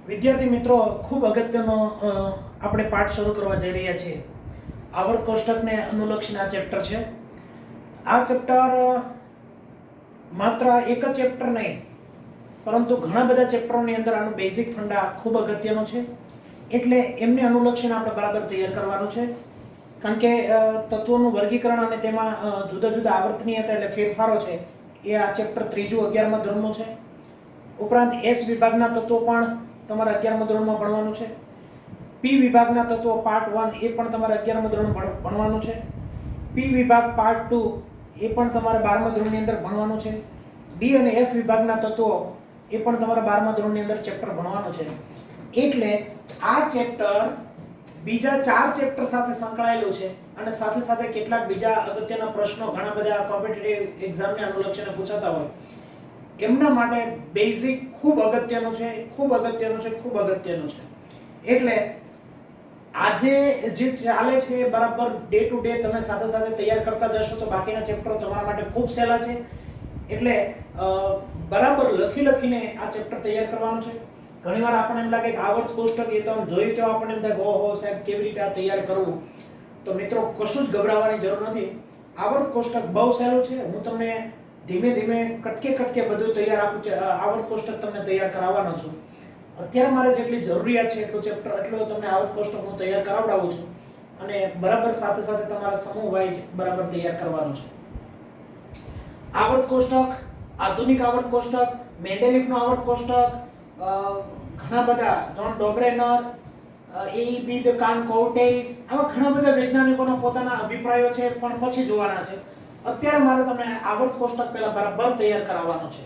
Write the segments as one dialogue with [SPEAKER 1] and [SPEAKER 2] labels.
[SPEAKER 1] વિદ્યાર્થી મિત્રો, ખૂબ અગત્યનો આપણે પાઠ શરૂ કરવા જઈ રહ્યા છીએ. આવર્ત કોષ્ટકને અનુલક્ષીને આ ચેપ્ટર છે. આ ચેપ્ટર માત્ર એક જ ચેપ્ટર નહીં, પરંતુ ઘણા બધા ચેપ્ટરોની અંદર આનું બેઝિક ફંડા ખૂબ અગત્યનો છે. એટલે એમને અનુલક્ષીને આપણે બરાબર તૈયાર કરવાનું છે. કારણ કે તત્વોનું વર્ગીકરણ અને તેમાં જુદા જુદા આવર્તનીયતા એટલે ફેરફારો છે એ આ ચેપ્ટર ત્રીજું 11મા ધોરણનું છે. ઉપરાંત એસ વિભાગના તત્વો પણ તમારે 11મા ધોરણમાં ભણવાનું છે. પી વિભાગના તત્વો પાર્ટ 1 એ પણ તમારે 11મા ધોરણમાં ભણવાનું છે. પી વિભાગ પાર્ટ 2 એ પણ તમારે 12મા ધોરણની અંદર ભણવાનું છે. ડી અને એફ વિભાગના તત્વો એ પણ તમારે 12મા ધોરણની અંદર ચેપ્ટર ભણવાનું છે. એટલે આ ચેપ્ટર બીજા 4 ચેપ્ટર સાથે સંકળાયેલું છે અને સાથે સાથે કેટલાક બીજા અગત્યના પ્રશ્નો ઘણા બધા કોમ્પિટિટિવ એક્ઝામને અનુલક્ષીને પૂછાતા હોય એમના માટે બેઝિક ખૂબ અગત્યનું છે. એટલે આજે જે ચાલે છે એ બરાબર ડે ટુ ડે તમે સાથે સાથે તૈયાર કરતા જશો તો બાકીના ચેપ્ટરો તમારા માટે ખૂબ સહેલા છે. એટલે બરાબર લખીને આ ચેપ્ટર તૈયાર કરવાનું છે. ઘણીવાર આપણને એમ લાગે કે આવર્ત કોષ્ટક એ તો આમ જોઈ તો આપણને એમ થાય ઓહો સાહેબ કેવી રીતે આ તૈયાર કરવું. તો મિત્રો કશું જ ગભરાવાની જરૂર નથી. આવર્ત કોષ્ટક બહુ સહેલું છે. હું તમને ધીમે ધીમે કટકે બધું તૈયાર આપું છું. આવર્ત કોષ્ટક તમને તૈયાર કરાવવાનો છું. અત્યારે મારે જેટલી જરૂરિયાત છે એટલું ચેપ્ટર એટલો તમને આવર્ત કોષ્ટક હું તૈયાર કરાવડાવું છું અને બરાબર સાથે સાથે તમારા સમૂહ વાઇઝ બરાબર તૈયાર કરવાનું છે. આવર્ત કોષ્ટક, આધુનિક આવર્ત કોષ્ટક, મેન્ડેલિફનો આવર્ત કોષ્ટક, ઘણા બધા જોન ડોબ્રેનર, એબી ધ કાન કોર્ટેસ, આવા ઘણા બધા વૈજ્ઞાનિકોના પોતાના અભિપ્રાયો છે પણ પછી જોવાના છે. અત્યારે મારે તમને આવર્ત કોષ્ટક પહેલા બરાબર તૈયાર કરાવવાનો છે.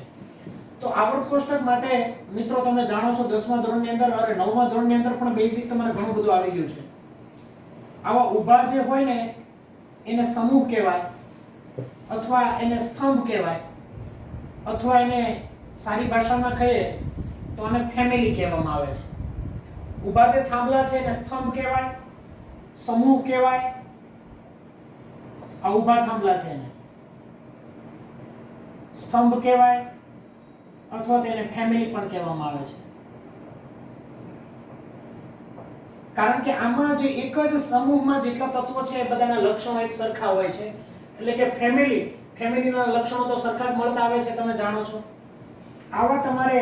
[SPEAKER 1] તો આવર્ત કોષ્ટક માટે મિત્રો તમે જાણો છો 10મા ધોરણની અંદર અને 9મા ધોરણની અંદર પણ બેઝિક તમારે ઘણું બધું આવી ગયું છે. આવા ઊભા જે હોય ને એને સમૂહ કહેવાય અથવા એને સ્તંભ કહેવાય અથવા એને સારી ભાષામાં કહીએ તો આને ફેમિલી કહેવામાં આવે છે. ઊભા જે થાંભલા છે એને સ્તંભ કહેવાય, સમૂહ કહેવાય. આ ઊભા થાંભલા છે એને સ્તંભ કહેવાય અથવા તેને ફેમિલી પણ કહેવામાં આવે છે. કારણ કે આમાં જે એક જ સમૂહમાં જેટલા તત્વો છે એ બધાના લક્ષણો એક સરખા હોય છે. એટલે કે ફેમિલીના લક્ષણો તો સરખા જ મળતા આવે છે, તમે જાણો છો. આવા તમારે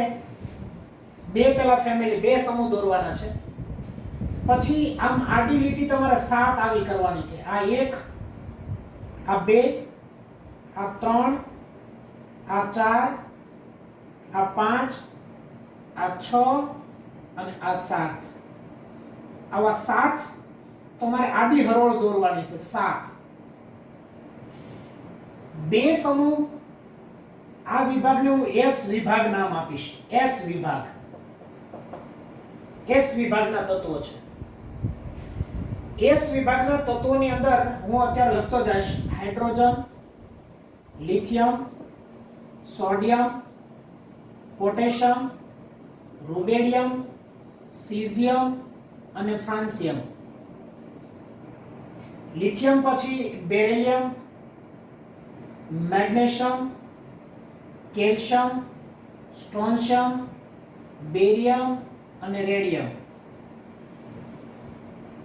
[SPEAKER 1] પહેલા ફેમિલી બે સમૂહ દોરવાના છે. પછી આમ આડી લીટી તમારે 7 આવી કરવાની છે. આ 1, આ 2, આ 3, આ 4, આ 5, આ 6 અને આ 7. આવા 7 તમારે આડી હરોળ દોરવાની છે. 7 બે સમૂહ. આ વિભાગને હું એસ વિભાગ નામ આપીશ. એસ વિભાગ, એસ વિભાગના તત્વો છે. એસ વિભાગના તત્વોની અંદર હું અત્યારે લખતો જઈશ hydrogen, lithium, sodium, potassium, rubidium, caesium અને ફ્રાન્સિયમ. લિથિયમ પછી beryllium, magnesium, calcium, strontium, barium અને રેડિયમ.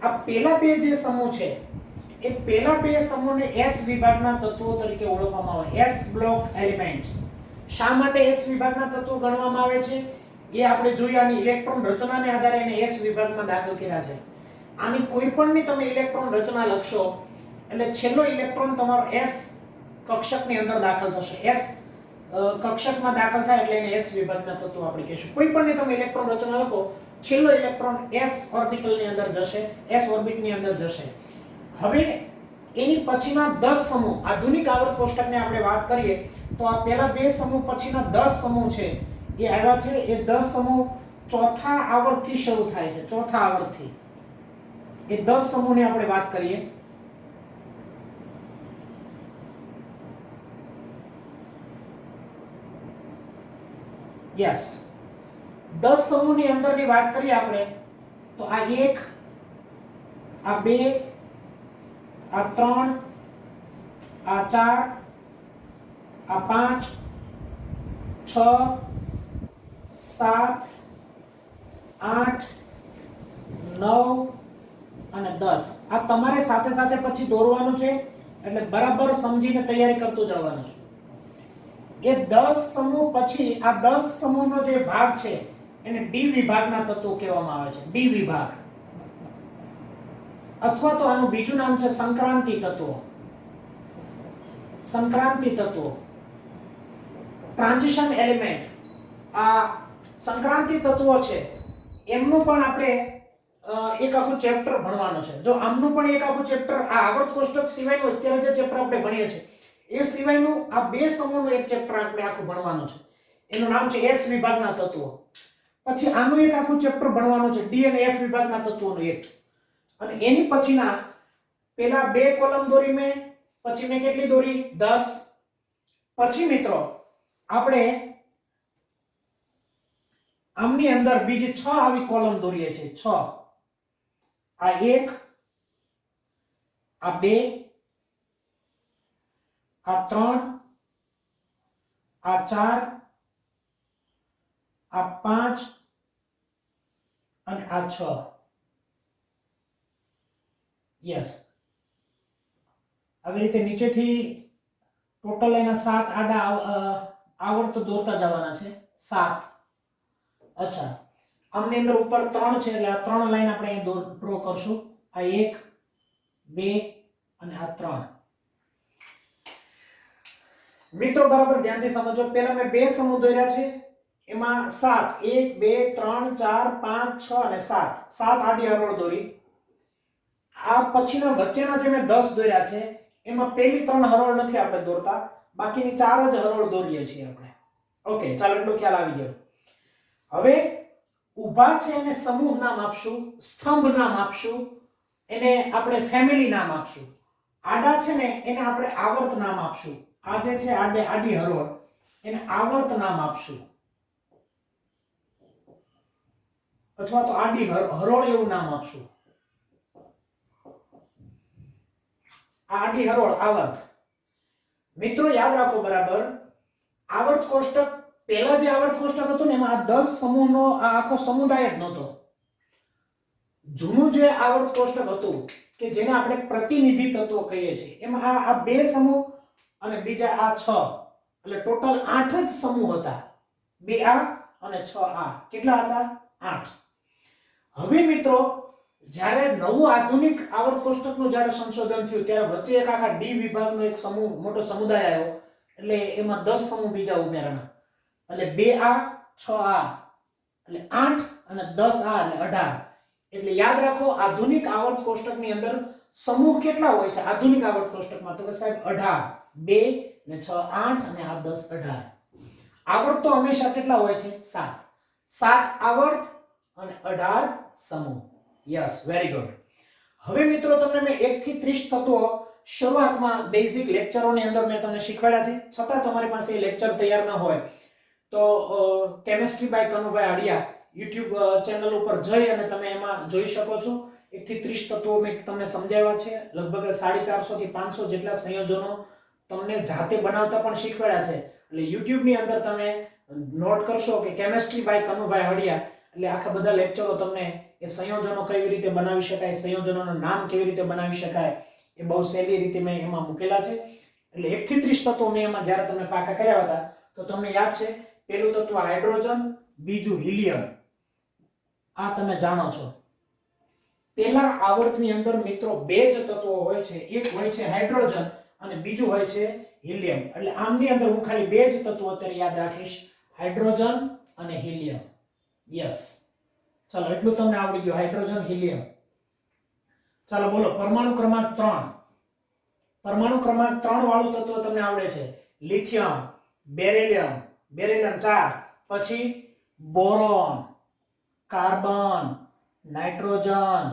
[SPEAKER 1] આ પહેલા બે જે સમૂહ છે એ પહેલા બે સમૂહને એસ વિભાગના તત્વો તરીકે ઓળખવામાં આવે. S block elements. શા માટે એસ વિભાગના તત્વો ગણવામાં આવે છે એ આપણે જોઈએ. આની ઇલેક્ટ્રોન રચનાને આધારે એને એસ વિભાગમાં દાખલ કર્યા છે. આની કોઈ પણની તમે ઇલેક્ટ્રોન રચના લખશો એટલે છેલ્લો ઇલેક્ટ્રોન તમારો એસ કક્ષકની અંદર દાખલ થશે. એસ કક્ષકમાં દાખલ થાય એટલે એને એસ વિભાગના તત્વો આપણે કહીશું. કોઈ પણની તમે ઇલેક્ટ્રોન રચના લખો, છેલ્લો ઇલેક્ટ્રોન એસ ઓર્બિટલની અંદર જશે, એસ ઓર્બિટની અંદર જશે. હવે એની પછીના 10 સમૂહ, આધુનિક આવર્ત કોષ્ટકને આપણે વાત કરીએ તો આ પહેલા બે સમૂહ પછીના 10 સમૂહ છે એ આવ્યા છે. એ 10 સમૂહ ચોથા આવર્તથી શરૂ થાય છે. ચોથા આવર્તથી એ 10 સમૂહની આપણે વાત કરીએ. યસ, 10 સમૂહની અંદરની વાત કરીએ આપણે તો આ 1, આ 2, આ 3, આ 4, આ 5, 6, 7, 8 9 અને 10 આ તમારે સાથે સાથે પછી દોરવાનું છે, એટલે બરાબર સમજીને તૈયારી કરતું જવાનું છે. એ 10 સમૂહ પછી આ 10 સમૂહનો જે ભાગ છે એને ડી વિભાગના તત્વો કહેવામાં આવે છે. ડી વિભાગ, અથવા તો આનું બીજું નામ છે સંક્રાંતિ તત્વો. સંક્રાંતિ તત્વો, ટ્રાન્ઝિશન એલિમેન્ટ. આ સંક્રાંતિ તત્વો છે એમનું પણ આપણે એક આખું ચેપ્ટર ભણવાનું છે. જો આમનું પણ એક આખું ચેપ્ટર આ આવર્ત કોષ્ટક સિવાયનું અત્યારે જે ચેપ્ટર આપણે ભણીએ છીએ એ સિવાયનું આ બે સમૂહનું એક ચેપ્ટર આપણે આખું ભણવાનું છે. એનું નામ છે એસ વિભાગના તત્વો. પછી આનું એક આખું ચેપ્ટર ભણવાનું છે ડી અને એફ વિભાગના તત્વોનું એક. અને એની પછીના પેલા બે કોલમ દોરી મેં, પછી મેં કેટલી દોરી 10. પછી મિત્રો આપણે આમની અંદર બીજી 6 આવી કોલમ દોરીએ છીએ. 6, આ 1, આ 2, આ 3, આ 4, આ 5 અને આ 6. યસ, આવી રીતે નીચેથી ટોટલ એના 7 આડા આવર્ત દોરતા જવાના છે. 7. અચ્છા, આમની અંદર ઉપર 3 છે એટલે આ 3 લાઈન આપણે અહીં ડ્રો કરશું. આ 1 2 અને આ 3. મિત્રો બરાબર ધ્યાનથી સમજો. પહેલા મેં બે સમૂહ દોર્યા છે, એમાં 7 1 2 3 4 5 6 અને 7. 7 આડી હરોળ દોરી. આ પછીના વચ્ચેના જે મેં 10 દોર્યા છે એમાં પહેલી 3 હરોળ નથી આપણે દોરતા, બાકીની 4 જ હરોળ દોરીએ છીએ આપણે. ઓકે, ચાલો એટલો ખ્યાલ આવી ગયો. હવે ઊભા છે એને સમૂહ નામ આપશું, સ્તંભ નામ આપશું, એને આપણે ફેમિલી નામ આપશું. આડા છે ને એને આપણે આવર્ત નામ આપશું. આ જે છે આડી હરોળ એને આવર્ત નામ આપશું, અથવા તો આડી હરોળ એવું નામ આપશું. આડી હરોળ આવર્ત. મિત્રો યાદ રાખો બરાબર, આવર્ત કોષ્ટક પહેલા જે આવર્ત કોષ્ટક હતું ને એમાં આ 10 સમૂહનો આ આખો સમુદાય જ નહોતો. જૂનું જે આવર્ત કોષ્ટક હતું કે જેને આપણે પ્રતિનિધિ તત્વો કહીએ છીએ, એમાં આ બે સમૂહ અને બીજા આ 6, એટલે ટોટલ 8 જ સમૂહ હતા. 2 આ અને 6 આ. કેટલા હતા? 8. હવે મિત્રો જ્યારે નવું આધુનિક આવર્ત કોષ્ટકનું જ્યારે સંશોધન થયું ત્યારે વચ્ચે એક આખા ડી વિભાગનો એક સમૂહ, મોટો સમુદાય આવ્યો, એટલે એમાં 10 સમૂહ બીજા ઉમેરાણા. એટલે 2 આ 6 આ એટલે 8 અને 10 આ એટલે 18. એટલે યાદ રાખો આધુનિક આવર્ત કોષ્ટકની અંદર સમૂહ કેટલા હોય છે આધુનિક આવર્ત કોષ્ટકમાં? તો કે સાહેબ 18. 2 ને 6 8 અને આ 10 18. આવર્ત તો હંમેશા કેટલા હોય છે? 7. 7 આવર્ત અને 18 સમૂહ. Yes, very good. હવે મિત્રો તમને મેં 1 થી 30 તત્વો શરૂઆતમાં બેઝિક લેક્ચરોની અંદર મેં તમને શીખવાડ્યા છે. છતાં તમારી પાસે એ લેક્ચર તૈયાર ન હોય તો chemistry by Kanubhai Adiya YouTube channel ઉપર જઈ અને તમે એમાં જોઈ શકો છો. 1 થી 30 તત્વો મેં તમને સમજાવ્યા છે. લગભગ 450 થી 500 જેટલા સંયોજનો તમને જાતે બનાવતા પણ શીખવાડ્યા છે. એટલે YouTube ની અંદર તમે નોટ કરશો કે કેમિસ્ટ્રી બાય કનુભાઈ આડિયા, એટલે આખા બધા લેક્ચરો તમને એ સંયોજનો કેવી રીતે બનાવી શકાય, સંયોજનોનું નામ કેવી રીતે બનાવી શકાય, એ બહુ સહેલી રીતે મેં એમાં મૂકેલા છે. એટલે 1 થી 30 તત્વો મેં એમાં જ્યારે તમને પાકા કર્યા હતા તો તમને યાદ છે પહેલું તત્વ હાઇડ્રોજન, બીજું હિલિયમ. આ તમે જાણો છો. પહેલા આવર્તની અંદર મિત્રો બે જ તત્વો હોય છે, એક હોય છે હાઇડ્રોજન અને બીજું હોય છે હિલિયમ. એટલે આમની અંદર હું ખાલી બે જ તત્વો અત્યારે યાદ રાખીશ, હાઇડ્રોજન અને હિલિયમ. યસ, ચાલો એટલું તમને આવડી ગયું, હાઇડ્રોજન હિલિયમ. ચાલો બોલો, પરમાણુ ક્રમાંક 3. પરમાણુ ક્રમાંક 3 વાળું તત્વ તમને આવડે છે લિથિયમ, બેરિલિયમ, બેરિલિયમ 4, પછી boron, carbon, nitrogen,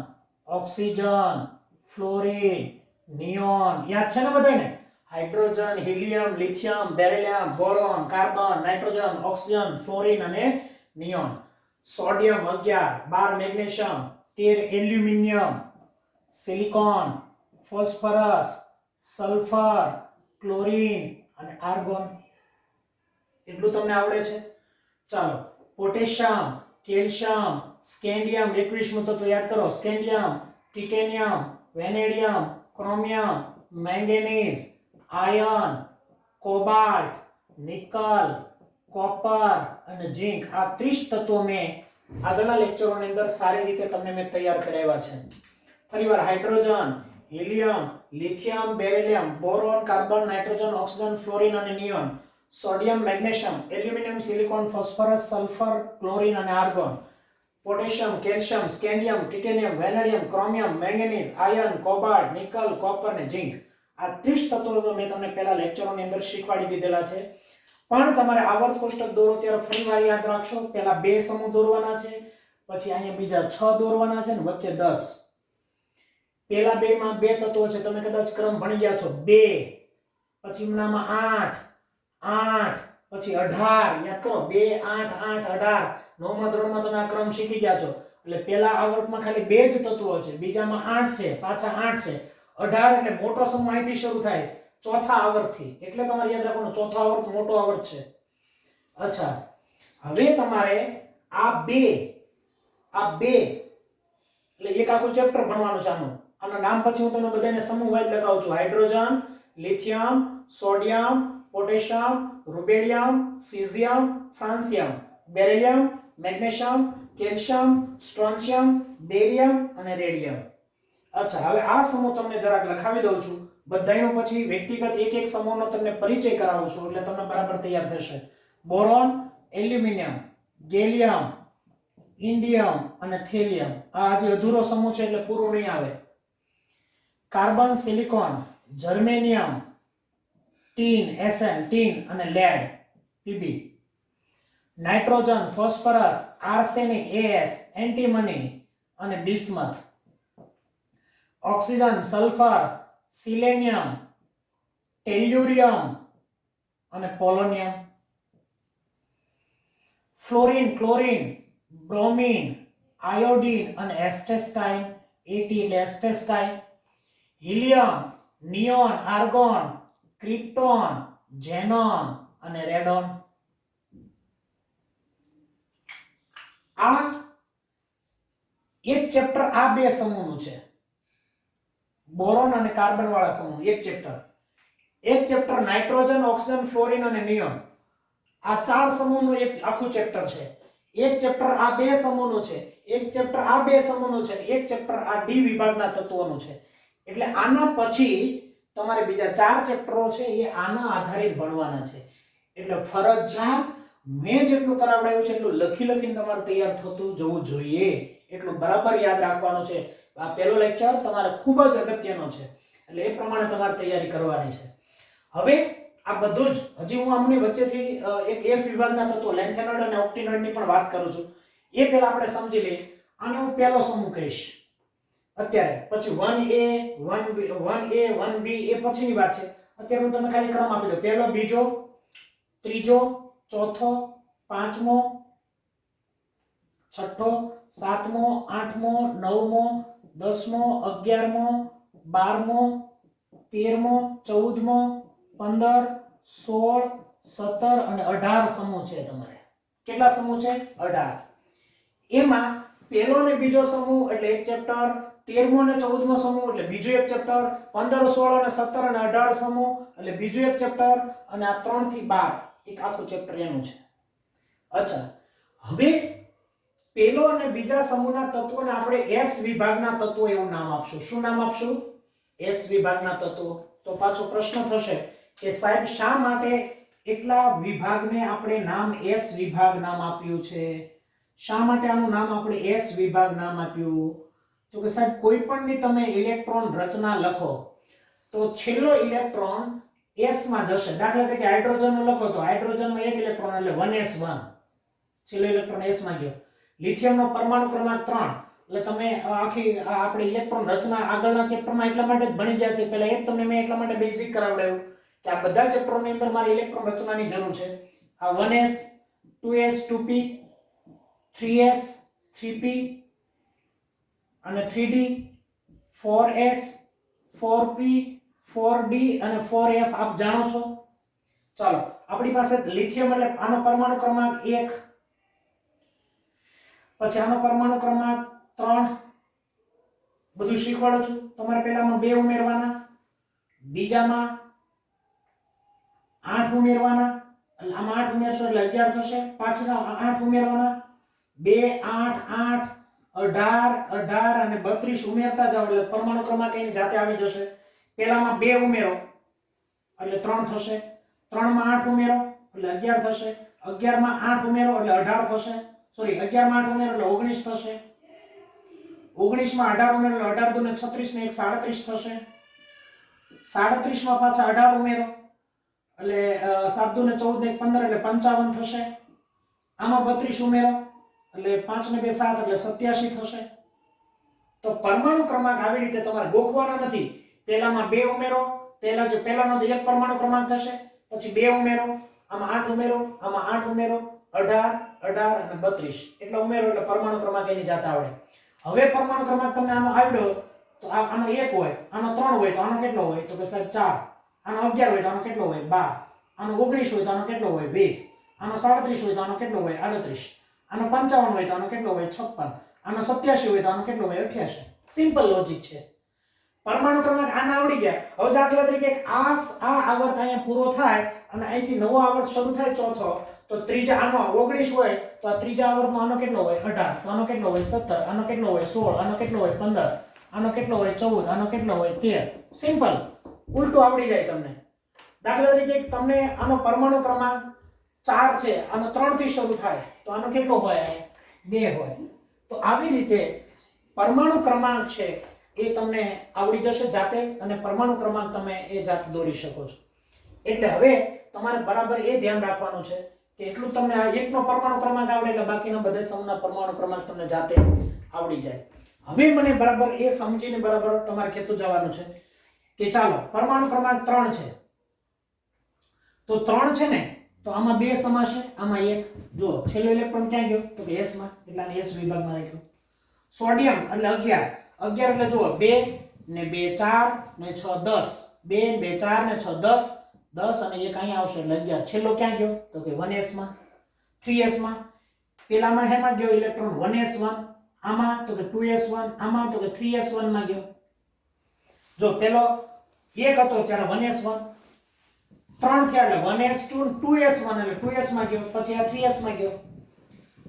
[SPEAKER 1] oxygen, fluorine, neon. યાદ છે ને બધાને? Hydrogen, helium, lithium, beryllium, boron, carbon, nitrogen, oxygen, fluorine અને neon. Sodium 11, 12 magnesium, 13 aluminium, silicon, phosphorus, sulphur, chlorine અને આર્ગોન. એટલું તમને આવડે છે. ચાલો, પોટેશિયમ, કેલ્શિયમ, સ્કેન્ડિયમ 21મું તત્વ યાદ કરો, scandium, titanium, vanadium, chromium, manganese, iron, cobalt, nickel, copper અને ઝિંક. આ 30 તત્વો મેં આગળના લેક્ચરોની અંદર સારી રીતે તમને મેં તૈયાર કરાવ્યા છે. ફરીવાર hydrogen, helium, lithium, beryllium, boron, carbon, nitrogen, oxygen, fluorine અને neon, sodium, magnesium, aluminium, silicon, phosphorus, sulphur, chlorine અને argon, potassium, calcium, scandium, titanium, vanadium, chromium, manganese, iron, cobalt, nickel, copper અને ઝિંક. આ 30 તત્વો તો મેં તમને પહેલા લેક્ચરોની અંદર શીખવાડી દીધેલા છે. પણ તમારે આવર્ત કોષ્ટક દોરો ત્યારે ફરીવાર યાદ રાખશો, પહેલા 2 સમૂહ દોરવાના છે, પછી અહીંયા બીજા 6 દોરવાના છે અને વચ્ચે 10. પહેલા 2 માં 2 તત્વો છે, તમે કદાચ ક્રમ ભણી ગયા છો. 2 પછી નામાં 8 8 પછી 18 યાદ કરો, 2 8 8 18. નવમા ધોરણમાં તમે આ ક્રમ શીખી ગયા છો. એટલે પહેલા આવર્તમાં ખાલી 2 જ તત્વો છે, બીજામાં 8 છે, પાછા 8 છે. 18 એટલે મોટો સમૂહ અહીંથી શરૂ થાય, ચોથા આવર્તથી. એટલે તમારે યાદ રાખવાનું ચોથો આવર્ત મોટો આવર્ત છે. અચ્છા, હવે તમારે આ બે એટલે એક આખું ચેપ્ટર ભણવાનું છે આનું. આના નામ પછી હું તમને બધાને સમૂહ વાઇઝ લખાવું છું. Hydrogen, lithium, sodium, potassium, rubidium, caesium, francium, beryllium, magnesium, calcium, strontium, barium અને રેડિયમ. અચ્છા, હવે આ સમૂહ તમને જરાક લખાવી દઉં છું. બધાયનો પછી વ્યક્તિગત એક એક સમૂહનો તમને પરિચય કરાવું છું એટલે તમને બરાબર તૈયાર થશે. બોરોન, એલ્યુમિનિયમ, ગેલિયમ, ઇન્ડિયમ અને થેલિયમ. આ આજે અધૂરો સમૂહ છે એટલે પૂરું નહીં આવે. Carbon, silicon, germanium, tin, Sn tin અને lead, Pb. Nitrogen, phosphorus, arsenic, As, antimony અને bismuth. Oxygen, sulphur, selenium, tellurium અને polonium. Fluorine, chlorine, bromine, iodine અને એસ્ટેસ્ટાઇન, At એટલે astatine. Helium, neon, argon, krypton, xenon અને radon. આ એક chapter આ બે સમૂહનું છે, બોરોન અને કાર્બન વાળા સમૂહ. એક ચેપ્ટર નાઇટ્રોજન, ઓક્સિજન, ફ્લોરિન અને નિયોન. આ 4 સમૂહનું એક આખું ચેપ્ટર છે. એક ચેપ્ટર આ બે સમૂહનું છે, એક ચેપ્ટર આ બે સમૂહનું છે, એક ચેપ્ટર આ ડી વિભાગના તત્વોનું છે. એટલે આના પછી તમારે બીજા 4 ચેપ્ટરો છે એ આના આધારિત ભણવાના છે. એટલે ફરજિયાત મેં જેટલું કરાવડાવ્યું છે એટલું લખીને તમારે તૈયાર થતું જવું જોઈએ. એટલું બરાબર યાદ રાખવાનું છે. આ પહેલો લેક્ચર તમારે ખૂબ જ અગત્યનો છે એટલે એ પ્રમાણે તમારે તૈયારી કરવાની છે. હવે આ બધું જ હજી હું આમની વચ્ચેથી એક F વિભાગના તત્વો લેન્થેનોઇડ અને ઓક્ટિનોઇડની પણ વાત કરું છું. એ પહેલા આપણે સમજી લઈએ. આને હું પહેલો સમૂહ કહીશ અત્યારે, પછી 1A 1B એ પછીની વાત છે. અત્યારે હું તમને ખાલી ક્રમ આપી દઉં. પહેલો, બીજો, ત્રીજો, ચોથો, પાંચમો, છઠ્ઠો, સાતમો, આઠમો, નવમો, 10મો, 11મો, 12મો, 13મો, 14મો, 15, 16, 17 અને 18 સમૂહ છે તમારે. કેટલા સમૂહ છે? 18. એમાં પહેલો અને બીજો સમૂહ એટલે એક ચેપ્ટર, 13મો અને 14મો સમૂહ એટલે બીજો એક ચેપ્ટર, 15, 16 અને 17 અને 18 સમૂહ એટલે બીજો એક ચેપ્ટર અને આ 3 થી 12 એક આખું ચેપ્ટર એનું છે. અચ્છા, હવે પહેલો અને બીજા સમૂહના તત્વોને આપણે S વિભાગના તત્વો એવું નામ આપશું. શું નામ આપશું? S વિભાગના તત્વો. તો પાછો પ્રશ્ન થશે કે સાહેબ શા માટે એટલા વિભાગને આપણે નામ S વિભાગ નામ આપ્યું છે? શા માટે આનું નામ આપણે S વિભાગ નામ આપ્યું? તો કે સાહેબ કોઈ પણની તમે ઇલેક્ટ્રોન રચના લખો તો છેલ્લો ઇલેક્ટ્રોન S માં જશે. દાખલા તરીકે હાઇડ્રોજનનો લખો તો હાઇડ્રોજનમાં એક ઇલેક્ટ્રોન એટલે 1s1, છેલ્લો ઇલેક્ટ્રોન S માં ગયો. લિથિયમનો પરમાણુ ક્રમાંક 3 એટલે તમે આખી આપણે ઇલેક્ટ્રોન રચના આગળના ચેપ્ટરમાં એટલા માટે જ ભણી ગયા છે. પહેલા એ જ તમને મેં એટલા માટે બેઝિક કરાવડાવ્યું કે આ બધા ચેપ્ટરોની અંદર મારે ઇલેક્ટ્રોન રચનાની જરૂર છે. આ 1s 2s 2p 3s 3p અને 3d 4s 4p 4d અને 4f આપ જાણો છો. ચાલો, આપણી પાસે લિથિયમ એટલે આનો પરમાણુ ક્રમાંક 1, પછી આનો પરમાણુ ક્રમાંક 3 બધું શીખવાડું છું. તમારે પહેલામાં 2 ઉમેરવાના, બીજામાં 8 ઉમેરવાના, એટલે આમાં 8 ઉમેરશો એટલે 11 થશે. પાછળના 8 ઉમેરવાના, 2 8 8 18 18 અને 32 ઉમેરતા જાવ એટલે પરમાણુ ક્રમાંક એની જાતે આવી જશે. પહેલામાં 2 ઉમેરો એટલે 3 થશે, 3 માં 8 ઉમેરો એટલે 11 થશે, 11 માં 8 ઉમેરો એટલે 18 થશે, સોરી 11 માં 8 ઉમેરો એટલે 19 થશે, 19 માં 18 ઉમેરો એટલે 18 દુ ને 36 ને 1 37 થશે, 37 માં પાછા 18 ઉમેરો એટલે 7 દુ ને 14 ને 1 15 એટલે 55 થશે. આમાં 32 ઉમેરો એટલે 5 ને 2 7 એટલે 87 થશે. તો પરમાણુ ક્રમાંક આવી રીતે તમારે ગોખવાના નથી. પહેલામાં 2 ઉમેરો, પહેલાનો એક પરમાણુ ક્રમાંક થશે, પછી 2 ઉમેરો, આમાં 8 ઉમેરો, આમાં 8 ઉમેરો, 18 18 અને 32 એટલે ઉમેરો એટલે પરમાણુ ક્રમાંક એની જાતે આવડે. હવે પરમાણુ ક્રમાંક તમને આનો આવડ્યો તો આનો 1 હોય, આનો 3 હોય તો આનો કેટલો હોય? તો કે સાહેબ 4. આનો 11 હોય તો આનો કેટલો હોય? 12. આનો 19 હોય તો આનો કેટલો હોય? 20. આનો 37 હોય તો આનો કેટલો હોય? 38. આનો 55 હોય તો આનો કેટલો હોય? 56. આનો 87 હોય તો આનો કેટલો હોય? 88. સિમ્પલ લોજિક છે. પરમાણુ ક્રમાંક આના આવડી ગયા. હવે દાખલા તરીકે આ આવર્ત અહીંયા પૂરો થાય અને અહીંથી નવો આવર્ત શરૂ થાય ચોથો, તો ત્રીજા આનો 19 હોય તો આ ત્રીજા આવર્તનો આનો કેટલો હોય? 18. તો આનો કેટલો હોય? 17. આનો કેટલો હોય? 16. આનો કેટલો હોય? 15. આનો કેટલો હોય? 14. આનો કેટલો હોય? 13. સિમ્પલ, ઉલટું આવડી જાય તમને. દાખલા તરીકે તમને આનો પરમાણુ ક્રમાંક 4 છે, આનો 3 થી શરૂ થાય તો આનો કેટલો હોય? 2 હોય. તો આવી રીતે પરમાણુ ક્રમાંક છે એ તમને આવડી જશે જાતે, અને પરમાણુ ક્રમાંક તમે એ જાતે દોરી શકો છો. એટલે હવે તમારે બરાબર એ ધ્યાન રાખવાનું છે કે એટલું તમને આ એકનો પરમાણુ ક્રમાંક આવડે એટલે બાકીના બધા સમૂહના પરમાણુ ક્રમાંક તમને જાતે આવડી જાય. હવે મને બરાબર એ સમજીને બરાબર તમારે કહેતું જવાનું છે કે ચાલો પરમાણુ ક્રમાંક 3 છે, તો 3 છે ને, તો આમાં 2 સમાશે, આમાં 1. જો છેલ્લો ઇલેક્ટ્રોન ક્યાં ગયો? તો કે S માં, એટલે આને S વિભાગમાં રાખ્યો. સોડિયમ એટલે 11. 11 એટલે જુઓ 2 ને 2 4 ને 6 10, 2 ને 2 4 ને 6 10, 10 અને 1 અહીંયા આવશે એટલે 11. છેલ્લો ક્યાં ગયો? તો કે 1s માં, 3s માં. પેલામાં હેમાં ગયો ઇલેક્ટ્રોન? 1s1. આમાં તો કે 2s1, આમાં તો કે 3s1 માં ગયો. જો પેલો 1 હતો ત્યારે 1s1, 3 થયા એટલે 1s2, 2s1 એટલે 2s માં ગયો, પછી આ 3s માં ગયો.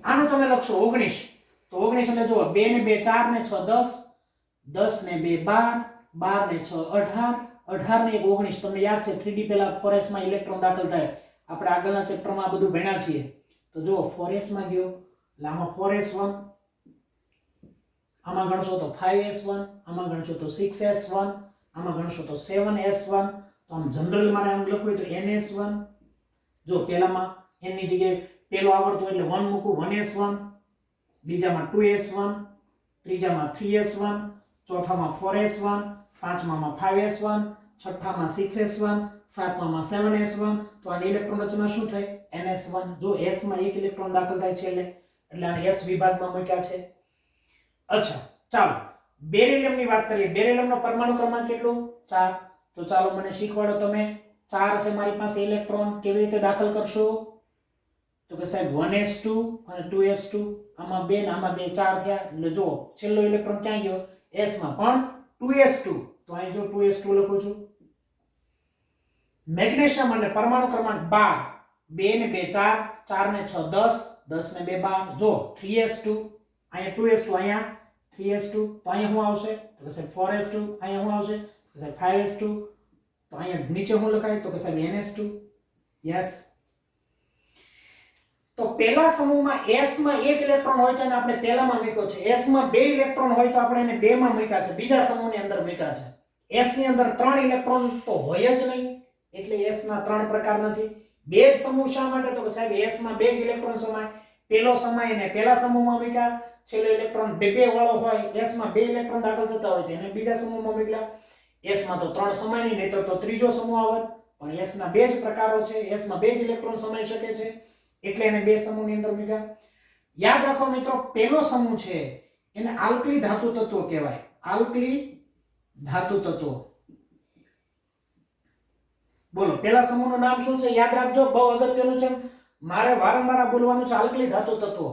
[SPEAKER 1] આનો તમે લખશો 19. તો 19 એટલે જુઓ 2 ને 2 4 ને 6 10, 10 ને 2 12, 12 ને 6 18, 18 ને 1 19. તમને યાદ છે 3D પેલા 4s માં ઇલેક્ટ્રોન દાખલ થાય, આપણે આગળના ચેપ્ટરમાં આ બધું ભણ્યા છીએ. તો જુઓ 4s માં ગયો એટલે આમાં 4s1, આમાં ગણશો તો 5s1, આમાં ગણશો તો 6s1, આમાં ગણશો તો 7s1. તો આમ જનરલ મારે આમ લખવું હોય તો ns1. જો પહેલામાં n ની જગ્યાએ પેલો આવર્ત હોય એટલે 1 મૂકું, 1s1, બીજામાં 2s1, ત્રીજામાં 3s1, ચોથામાં 4s1, પાંચમામાં 5s1, છઠ્ઠામાં 6s1, સાતમામાં 7s1. તો આની ઇલેક્ટ્રોન રચના શું થઈ? ns1. જો s માં એક ઇલેક્ટ્રોન દાખલ થાય છે એટલે આને s વિભાગમાં મૂક્યા છે. અચ્છા ચાલો બેરિલિયમની વાત કરીએ. બેરિલિયમનો પરમાણુ ક્રમાંક કેટલો? 4. તો ચાલો મને શીખવાડો તમે. 4 છે મારી પાસે ઇલેક્ટ્રોન, કેવી રીતે દાખલ કરશો? તો કે સાહેબ 1s2 અને 2s2, આમાં 2 ને આમાં 2 4 થયા એટલે જો છેલ્લો ઇલેક્ટ્રોન ક્યાં ગયો? s માં, પણ 2s2. તો અહીં જો 2s2 લખું છું. મેગ્નેશિયમ એટલે પરમાણુ ક્રમાંક 12, 2 ને 2 4, 4 ને 6 10, 10 ને 2 12. જો 3s2, અહીંયા 2s2, અહીંયા 3s2. તો અહીંયા શું આવશે? તો કે સાહેબ 4s2. અહીંયા શું આવશે? તો સાહેબ 5s2. તો અહીંયા નીચે શું લખાય? તો કે સાહેબ ns2. યસ. તો પહેલા સમૂહમાં s માં એક ઇલેક્ટ્રોન હોય તો એને આપણે પહેલામાં મૂક્યો છે. s માં 2 ઇલેક્ટ્રોન હોય તો આપણે એને 2 માં મૂક્યા છે, બીજા સમૂહની અંદર મૂક્યા છે. s ની અંદર 3 ઇલેક્ટ્રોન તો હોય જ નહીં, એટલે s ના 3 પ્રકાર નથી. બે જ સમૂહ શા માટે? તો કે સાહેબ s માં 2 જ ઇલેક્ટ્રોન સમાય. પહેલો સમાય એને પહેલા સમૂહમાં મૂક્યા, છેલ્લો ઇલેક્ટ્રોન 2 વાળો હોય, s માં 2 ઇલેક્ટ્રોન દાખલ થતા હોય તો એને બીજા સમૂહમાં મૂક્યા. s માં તો 3 સમાય નહીં, નહીતર તો ત્રીજો સમૂહ આવત. પણ s ના 2 જ પ્રકારો છે, s માં 2 જ ઇલેક્ટ્રોન સમાઈ શકે છે, એટલે એને 2 સમૂહની અંદર મૂક્યા. યાદ રાખો મિત્રો, પહેલો સમૂહ છે એને આલ્કલી ધાતુ તત્વો કહેવાય. આલ્કલી ધાતુ તત્વો. બોલો પહેલા સમૂહનું નામ શું છે? યાદ રાખજો, બહુ અગત્યનું છે, મારે વારંવાર બોલવાનું છે. આલ્કલી ધાતુ તત્વો.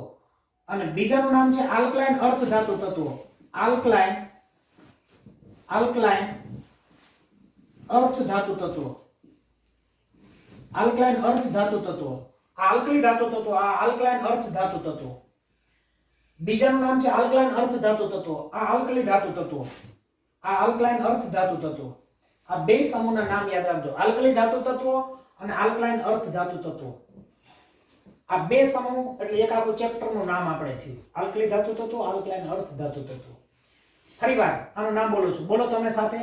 [SPEAKER 1] અને બીજાનું નામ છે આલ્કલાઇન અર્ધ ધાતુ તત્વો. આલ્કલાઇન અર્ધ ધાતુ તત્વો. આલ્કલાઇન અર્ધ ધાતુ તત્વો. આ આલ્કલી ધાતુ તત્વો, આ આલ્કલાઇન અર્ધ ધાતુ તત્વો. બીજાનું નામ છે આલ્કલાઇન અર્ધ ધાતુ તત્વો. આ આલ્કલી ધાતુ તત્વો. આ આલ્કલાઇન અર્ધ ધાતુ તત્વો. આ બે સમૂહના નામ યાદ રાખજો. આલ્કલી ધાતુ તત્વો અને આલ્કલાઇન અર્ધ ધાતુ તત્વો. આ બે સમૂહ એટલે એક આખું ચેપ્ટરનું નામ આપણે થયું. આલ્કલી ધાતુ તત્વો, આલ્કલાઇન અર્ધ ધાતુ તત્વો. ફરીવાર આનું નામ બોલું છું. બોલો તમે સાથે.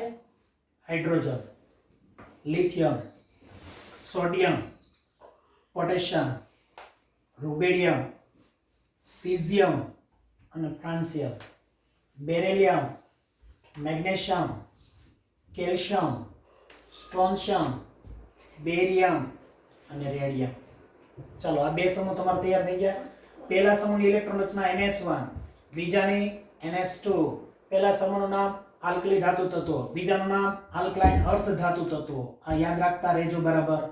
[SPEAKER 1] Hydrogen, lithium, sodium, potassium, rubidium, caesium અને francium, beryllium, magnesium, calcium, strontium, barium અને રેડિયમ. ચાલો આ બે સમૂહ તમારા તૈયાર થઈ ગયા. પહેલા સમૂહની ઇલેક્ટ્રોન રચના NS1, બીજાની NS2. પહેલા સમૂહનું નામ આલ્કલી ધાતુ તત્વો, બીજાનું નામ આલ્કલાઇન અર્ધ ધાતુ તત્વો. આ યાદ રાખતા રહેજો બરાબર.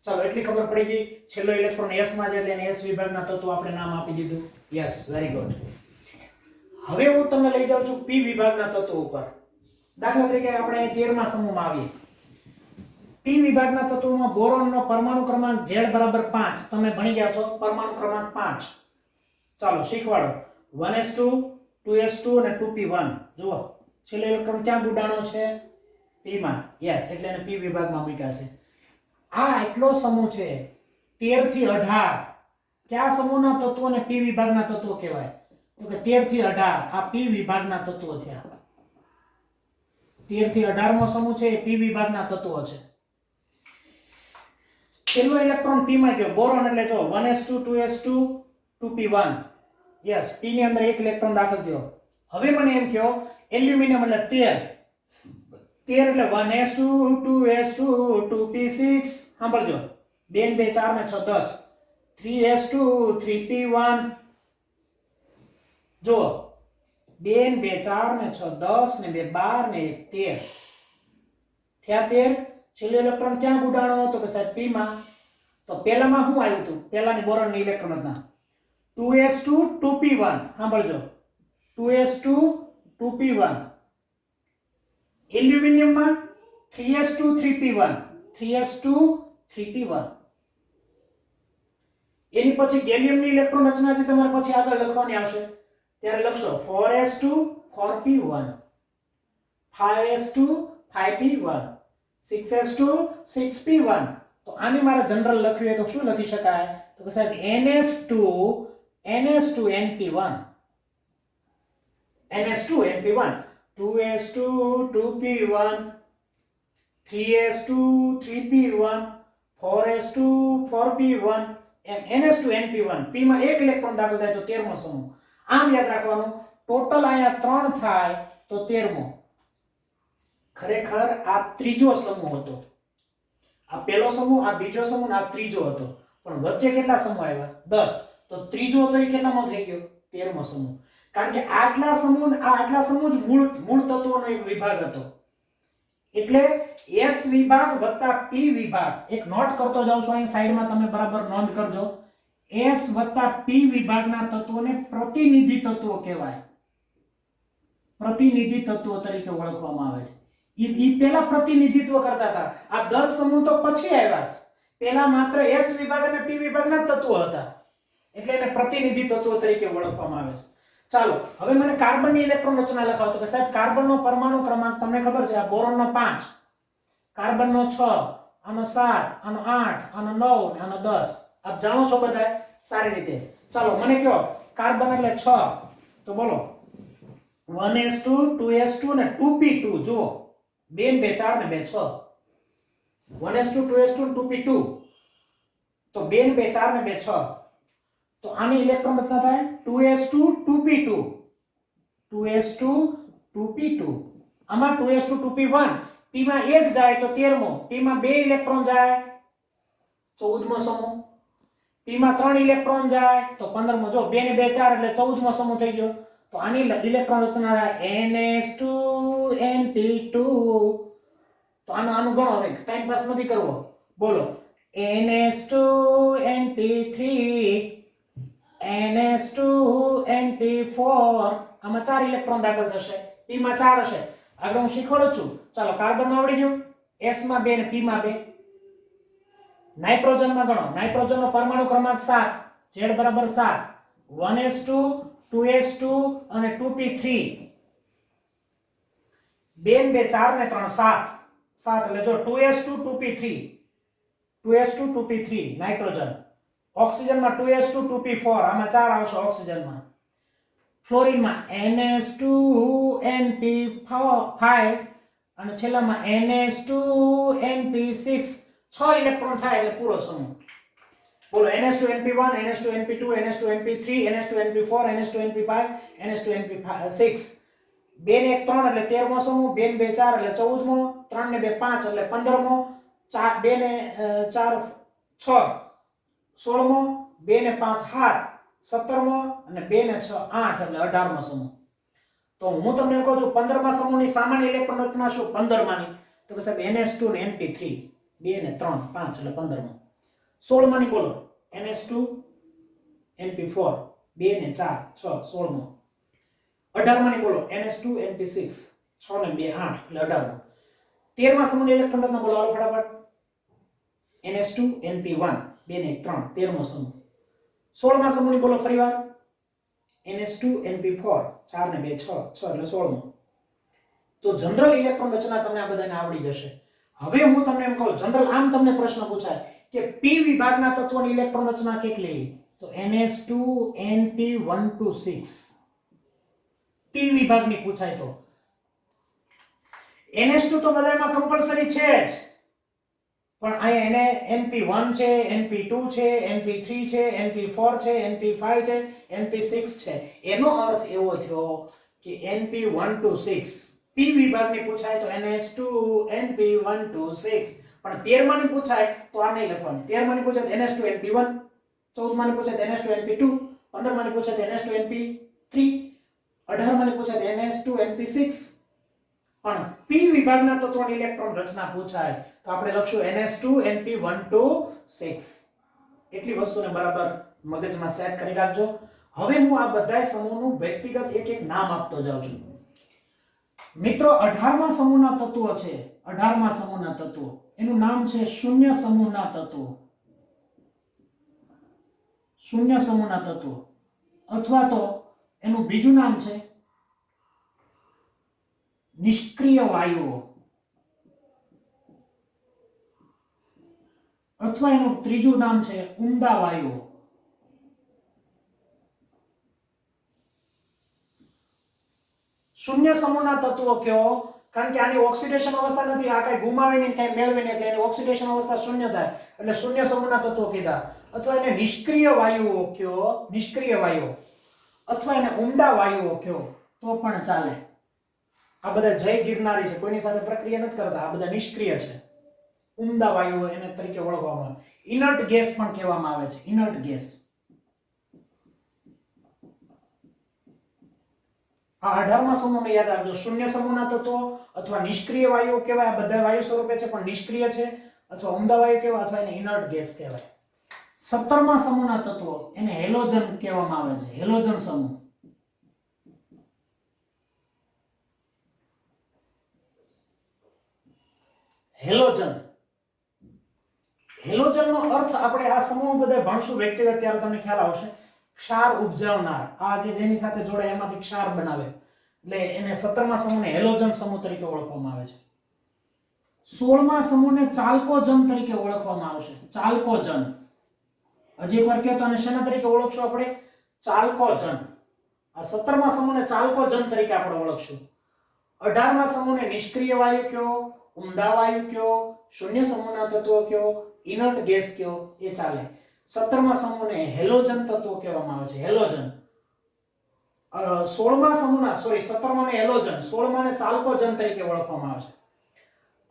[SPEAKER 1] ચાલો એટલી ખબર પડી ગઈ. છેલ્લો ઇલેક્ટ્રોન S માં છે એટલે એને S વિભાગના તત્વો આપણે નામ આપી દીધું. Yes, very good. હવે હું તમને લઈ જાઉં છું P વિભાગના તત્વો ઉપર. દાખલા તરીકે આપણે 13મા સમૂહમાં આવીએ. P વિભાગના તત્વોમાં બોરોનનો પરમાણુ ક્રમાંક Z બરાબર 5. તમે ભણી ગયા છો પરમાણુ ક્રમાંક 5. ચાલો શીખવાડો. 1s2, 2s2 અને 2p1. જુઓ છેલ્લો ઇલેક્ટ્રોન ક્યાં ગુડાણો છે? P માં. યસ, એટલે એને P વિભાગમાં મૂક્યા છે. આ એટલો સમૂહ છે 13 થી 18. કયા સમૂહના તત્વોને P વિભાગના તત્વો કહેવાય? તો કે 13 થી 18 આ P વિભાગના તત્વો થયા. 13 થી 18મો સમૂહ છે એ P વિભાગના તત્વો છે. છેલ્લો ઇલેક્ટ્રોન P માં ગયો. બોરોન એટલે જો 1s2, 2s2, 2p1. Yes, P ની અંદર એક ઇલેક્ટ્રોન દાખલ થયો. હવે મને એમ કહો એલ્યુમિનિયમ એટલે 13 એટલે 1s2, 2s2, 2p6. સાંભળજો. 2 2 4 ને 6 10. 3s2, 3p1. જો 2 2 4 ને 6 10 ને 2 12 ને 1 13. થયા 13. છેલ્લો ઇલેક્ટ્રોન ક્યાં ગુડાણો? તો કે સાહેબ P માં. તો પહેલામાં શું આવ્યું હતું? પહેલાની બોરોનની ઇલેક્ટ્રોન હતા 2s2, 2p1. સાંભળજો. 2s2, 2p1. એલ્યુમિનિયમમાં 3s2, 3p1. 3s2, 3p1. એની પછી ગેલિયમની ઇલેક્ટ્રોન રચના છે તમારે પછી આગળ લખવાની આવશે. ત્યારે લખશો 4s2, 4p1. 5s2, 5p1. 6s2, 6p1. તો આની મારે જનરલ લખવી હોય તો શું લખી શકાય? તો કે સાહેબ ns2, np1. ns2, np1. 2s2, 2p1. 3s2, 3p1. 4s2, 4p1. ns2, np1. p માં એક ઇલેક્ટ્રોન દાખલ થાય તો 13મો સમૂહ. આમ યાદ રાખવાનું. ટોટલ અહીંયા 3 થાય તો 13મો. ખરેખર આ ત્રીજો સમૂહ હતો. આ પહેલો સમૂહ, આ બીજો સમૂહ, આ ત્રીજો હતો. પણ વચ્ચે કેટલા સમૂહ આવ્યા? 10. તો ત્રીજો હતો એ કેટલામો થઈ ગયો? 13મો સમૂહ. કારણ કે આટલા સમૂહ જ મૂળ તત્વોનો એક વિભાગ હતો. એટલે S વિભાગ વત્તા P વિભાગ. એક નોટ કરતો જાઉં છું અહીં સાઈડમાં, તમે બરાબર નોંધ કરજો. S વત્તા P વિભાગના તત્વોને પ્રતિનિધિ તત્વો કહેવાય. પ્રતિનિધિ તત્વો તરીકે ઓળખવામાં આવે છે. ઈ પહેલા પ્રતિનિધિત્વ કરતા હતા. આ 10 સમૂહ તો પછી આવ્યા છે. પહેલા માત્ર S વિભાગ અને P વિભાગના તત્વો હતા. એટલે એને પ્રતિનિધિ તત્વો તરીકે ઓળખવામાં આવે છે. ચાલો હવે મને કાર્બનની ઇલેક્ટ્રોન રચના લખાવો. તો કે સાહેબ કાર્બનનો પરમાણુ ક્રમાંક તમને ખબર છે. આ બોરોનનો 5, કાર્બનનો 6, આનો 7, આનો 8, આનો 9 અને આનો 10. આપ જાણો છો બધા સારી રીતે. ચાલો મને કહો કાર્બન એટલે 6. તો બોલો 1s2, 2s2 અને 2p2. જુઓ 2 2 4 ને 2 6. 1s2, 2s2 2p2. તો 2 2 4 ને 2 6. તો આની ઇલેક્ટ્રોન રચના થાય 2s2, 2p2. 2s2, 2p2. આમાં 2s2, 2p1. p માં 1 જાય તો 13મો. p માં 2 ઇલેક્ટ્રોન જાય 14મો સમૂહ. p માં 3 ઇલેક્ટ્રોન જાય તો 15મો. જો 2 ને 2 4 એટલે 14મો સમૂહ થઈ ગયો. તો આની ઇલેક્ટ્રોન રચના થાય ns2, np2. તો આનું ગણો. હવે ટાઈમ પાસ નથી કરવો. બોલો ns2, np3. ns2, 4 આમાં 4 ઇલેક્ટ્રોન દાખલ થશે, p માં 4 હશે. આગળ હું શીખવાડું છું. ચાલો કાર્બન માં આવડી ગયું, s માં 2 ને p માં 2. નાઇટ્રોજન માં ગણો. નાઇટ્રોજન નો પરમાણુ ક્રમાંક 7, z બરાબર 7, 1s2 2s2 અને 2p3. 2 ને 2 4 ને 3 7, 7 એટલે જો 2s2 2p3, 2s2 2p3 nitrogen. Oxygen માં 2s2 2p4, આમાં 4 આવશે ઓક્સિજન માં. ફ્લોરિન માં ns2 np5 અને છેલ્લામાં ns2 np6. 6 ઇલેક્ટ્રોન થાય એટલે પૂરો સમૂહ. બોલો ns2 np1 ns2 np2 ns2 np3 ns2 np4 ns2 np5 ns2 np6. 2 ને 1 3 એટલે 13મો સમૂહ, 2 ને 2 4 એટલે 14મો, 3 ને 2 5 એટલે 15મો, 2 ને 4 6 16મો, 2 ને 5 7 17મો અને 2 ને 6 8 એટલે 18મો સમૂહ. તો હું તમને એમ કહું છું 15મા સમૂહની સામાન્ય ઇલેક્ટ્રોન રચના શું 15 માની? તો કે સાહેબ ns2 ને np3, 2 ને 3 5 એટલે 15મો. 16 માની બોલો ns2 np4, 2 ને 4 6 16મો. 18 માની બોલો ns2 np6, 6 ને 2 8 એટલે 18મો. 13મા સમૂહની ઇલેક્ટ્રોન રચના બોલો હાલો ફટાફટ. ns2 np1, 2 ને 1 3 13મો સમૂહ. 16મા સમૂહની બોલો ફરીવાર ns2 np4, 4 ને 2 6 6 એટલે 16મો. તો જનરલ ઇલેક્ટ્રોન રચના તમને આ બધાને આવડી જશે. હવે હું તમને એમ કહું જનરલ આમ તમને પ્રશ્ન પૂછાય કે p વિભાગના તત્વોની ઇલેક્ટ્રોન રચના કેટલી? તો ns2 np126 p વિભાગની પૂછાય તો ns2 તો બધામાં કમ્પલસરી છે જ, પણ અહીંયા એને np1 છે, np2 છે, np3 છે, np4 છે, np5 છે, np6 છે. એનો અર્થ એવો થયો કે np126 p વિભાગની પૂછાય તો ns2 np126. પણ 13માની પૂછાય તો આ નહીં લખવાની. 13માની પૂછાય તો ns2 np1, 14માની પૂછાય તો ns2 np2, 15માની પૂછાય તો ns2 np3, 18માની પૂછાય તો ns2 np6. પણ p વિભાગના તત્વોની ઇલેક્ટ્રોન રચના પૂછાય તો આપણે લખશું ns2 np126. એટલી વસ્તુને બરાબર મગજમાં સેટ કરી રાખજો. હવે હું આ બધા સમૂહનું વ્યક્તિગત એક એક નામ આપતો જાઉં છું. મિત્રો 18મા સમૂહના તત્વો છે, 18મા સમૂહના તત્વો એનું નામ છે શૂન્ય સમૂહના તત્વો. શૂન્ય સમૂહના તત્વો અથવા તો એનું બીજું નામ છે નિષ્ક્રિય વાયુઓ અથવા એનું ત્રીજું નામ છે ઉમદા વાયુઓ. શૂન્ય સમૂહના તત્વો કયો? કારણ કે આની ઓક્સિડેશન અવસ્થા નથી, આ કઈ ગુમાવીને કઈ મેળવીને એટલે એની ઓક્સિડેશન અવસ્થા શૂન્ય થાય એટલે શૂન્ય સમૂહના તત્વો કીધા. અથવા એને નિષ્ક્રિય વાયુઓ કયો, નિષ્ક્રિય વાયુઓ, અથવા એને ઉમદા વાયુઓ કયો તો પણ ચાલે. આ બધા જય ગિરનારી છે, કોઈની સાથે પ્રક્રિયા નથી કરતા, આ બધા નિષ્ક્રિય છે. ઉમદા વાયુઓ એને તરીકે ઓળખવામાં આવે. ઇનર્ટ ગેસ પણ કહેવામાં આવે છે, ઇનર્ટ ગેસ. આ 18મા સમૂહને યાદ રાખજો. શૂન્ય સમૂહના તત્વો અથવા નિષ્ક્રિય વાયુઓ કહેવાય. આ બધા વાયુ સ્વરૂપે છે પણ નિષ્ક્રિય છે, અથવા ઉમદા વાયુ કહેવાય અથવા એને ઇનર્ટ ગેસ કહેવાય. 17મા સમૂહના તત્વો એને હેલોજન કહેવામાં આવે છે, હેલોજન સમૂહ. હેલોજન. હેલોજનનો અર્થ આપણે આ સમૂહ બધા ભણશું વ્યક્તિગત ત્યારે તમને ખ્યાલ આવશે. ક્ષાર ઉપજાવનાર, આ જેની સાથે જોડાય એમાંથી ક્ષાર બનાવે એટલે એને 17મા સમૂહને હેલોજન સમૂહ તરીકે ઓળખવામાં આવે છે. 16મા સમૂહને ચાલ્કોજન તરીકે ઓળખવામાં આવશે, ચાલ્કોજન. હજી એકવાર કહો તો આને શેના તરીકે ઓળખશું આપણે? ચાલ્કોજન. આ 17મા સમૂહને ચાલ્કોજન તરીકે આપણે ઓળખશું. 18મા સમૂહને નિષ્ક્રિય વાયુ કયો, ઉમદા વાયુ કયો, શૂન્ય સમૂહના તત્વો કયો, ઇનર્ટ ગેસ કયો એ ચાલે. 17મા સમૂહને હેલોજન તત્વો કહેવામાં આવે છે, હેલોજન. 16મા સમૂહના 17માને હેલોજન, 16માને ચાલ્કોજન તરીકે ઓળખવામાં આવે છે.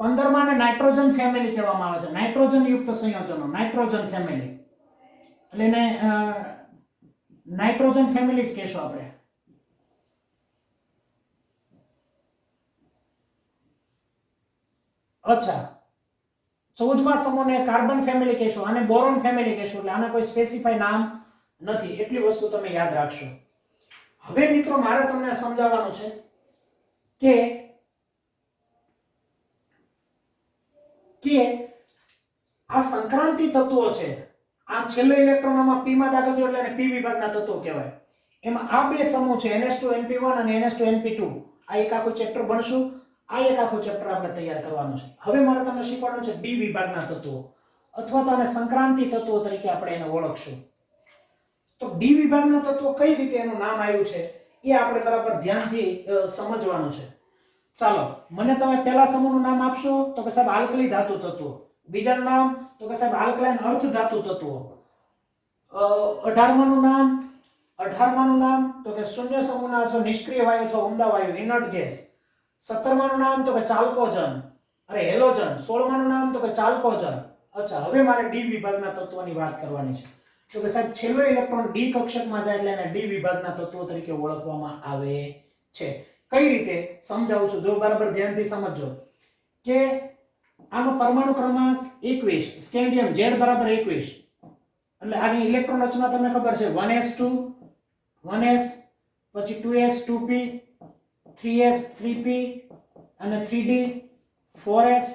[SPEAKER 1] 15માને નાઇટ્રોજન ફેમિલી કહેવામાં આવે છે, નાઇટ્રોજન યુક્ત સંયોજનો, નાઇટ્રોજન ફેમિલી. એટલે એને નાઇટ્રોજન ફેમિલી જ કહેશું આપણે. અચ્છા, 14મા સમૂહને કાર્બન ફેમિલી કહેશું, આને બોરોન ફેમિલી કહેશું. એટલે આના કોઈ સ્પેસિફાઈ નામ નથી, એટલી વસ્તુ તમે યાદ રાખશો. હવે મિત્રો મારે તમને સમજાવવાનું છે કે આ સંક્રાંતિ તત્વો છે, આ છેલ્લો ઇલેક્ટ્રોન આમાં p માં દાખલ થયો એટલે એને p વિભાગના તત્વો કહેવાય. એમાં આ બે સમૂહ છે NH2NP1 અને NH2NP2. આ એક આખું ચેપ્ટર ભણશું, આ એક આખું ચેપ્ટર આપણે તૈયાર કરવાનું છે. હવે મારે તમને શીખવાનું છે d વિભાગના તત્વો અથવા તો આને સંક્રાંતિ તત્વો તરીકે આપણે એને ઓળખશું. તો d વિભાગના તત્વો કઈ રીતે એનું નામ આવ્યું છે એ આપણે બરાબર ધ્યાનથી સમજવાનું છે. ચાલો, મને તમે પહેલા સમૂહનું નામ આપશો તો કે સાહેબ આલ્કલી ધાતુ તત્વો, બીજાનું નામ તો કે સાહેબ આલ્કલાઇન અર્ધ ધાતુ તત્વો, 18માનું નામ તો કે શૂન્ય સમૂહના અથવા નિષ્ક્રિય વાયુ અથવા ઉમદા વાયુ ઇનર્ટ ગેસ, 17માનું નામ તો કે ચાલ્કોજન હેલોજન, 16માનું નામ તો કે ચાલ્કોજન. અચ્છા, હવે મારે ડી વિભાગના તત્વોની વાત કરવાની છે. તો કે સાહેબ છેલ્લો ઇલેક્ટ્રોન ડી કક્ષકમાં જાય એટલે એને ડી વિભાગના તત્વો તરીકે ઓળખવામાં આવે છે. કઈ રીતે સમજાવું છું, જો બરાબર ધ્યાનથી સમજજો કે આનો પરમાણુ ક્રમાંક 21, સ્કેન્ડિયમ Z બરાબર 21, એટલે આની ઇલેક્ટ્રોન રચના તમને ખબર છે 1s2 1s, પછી 2s 2p, 3s 3p અને 3d, 4s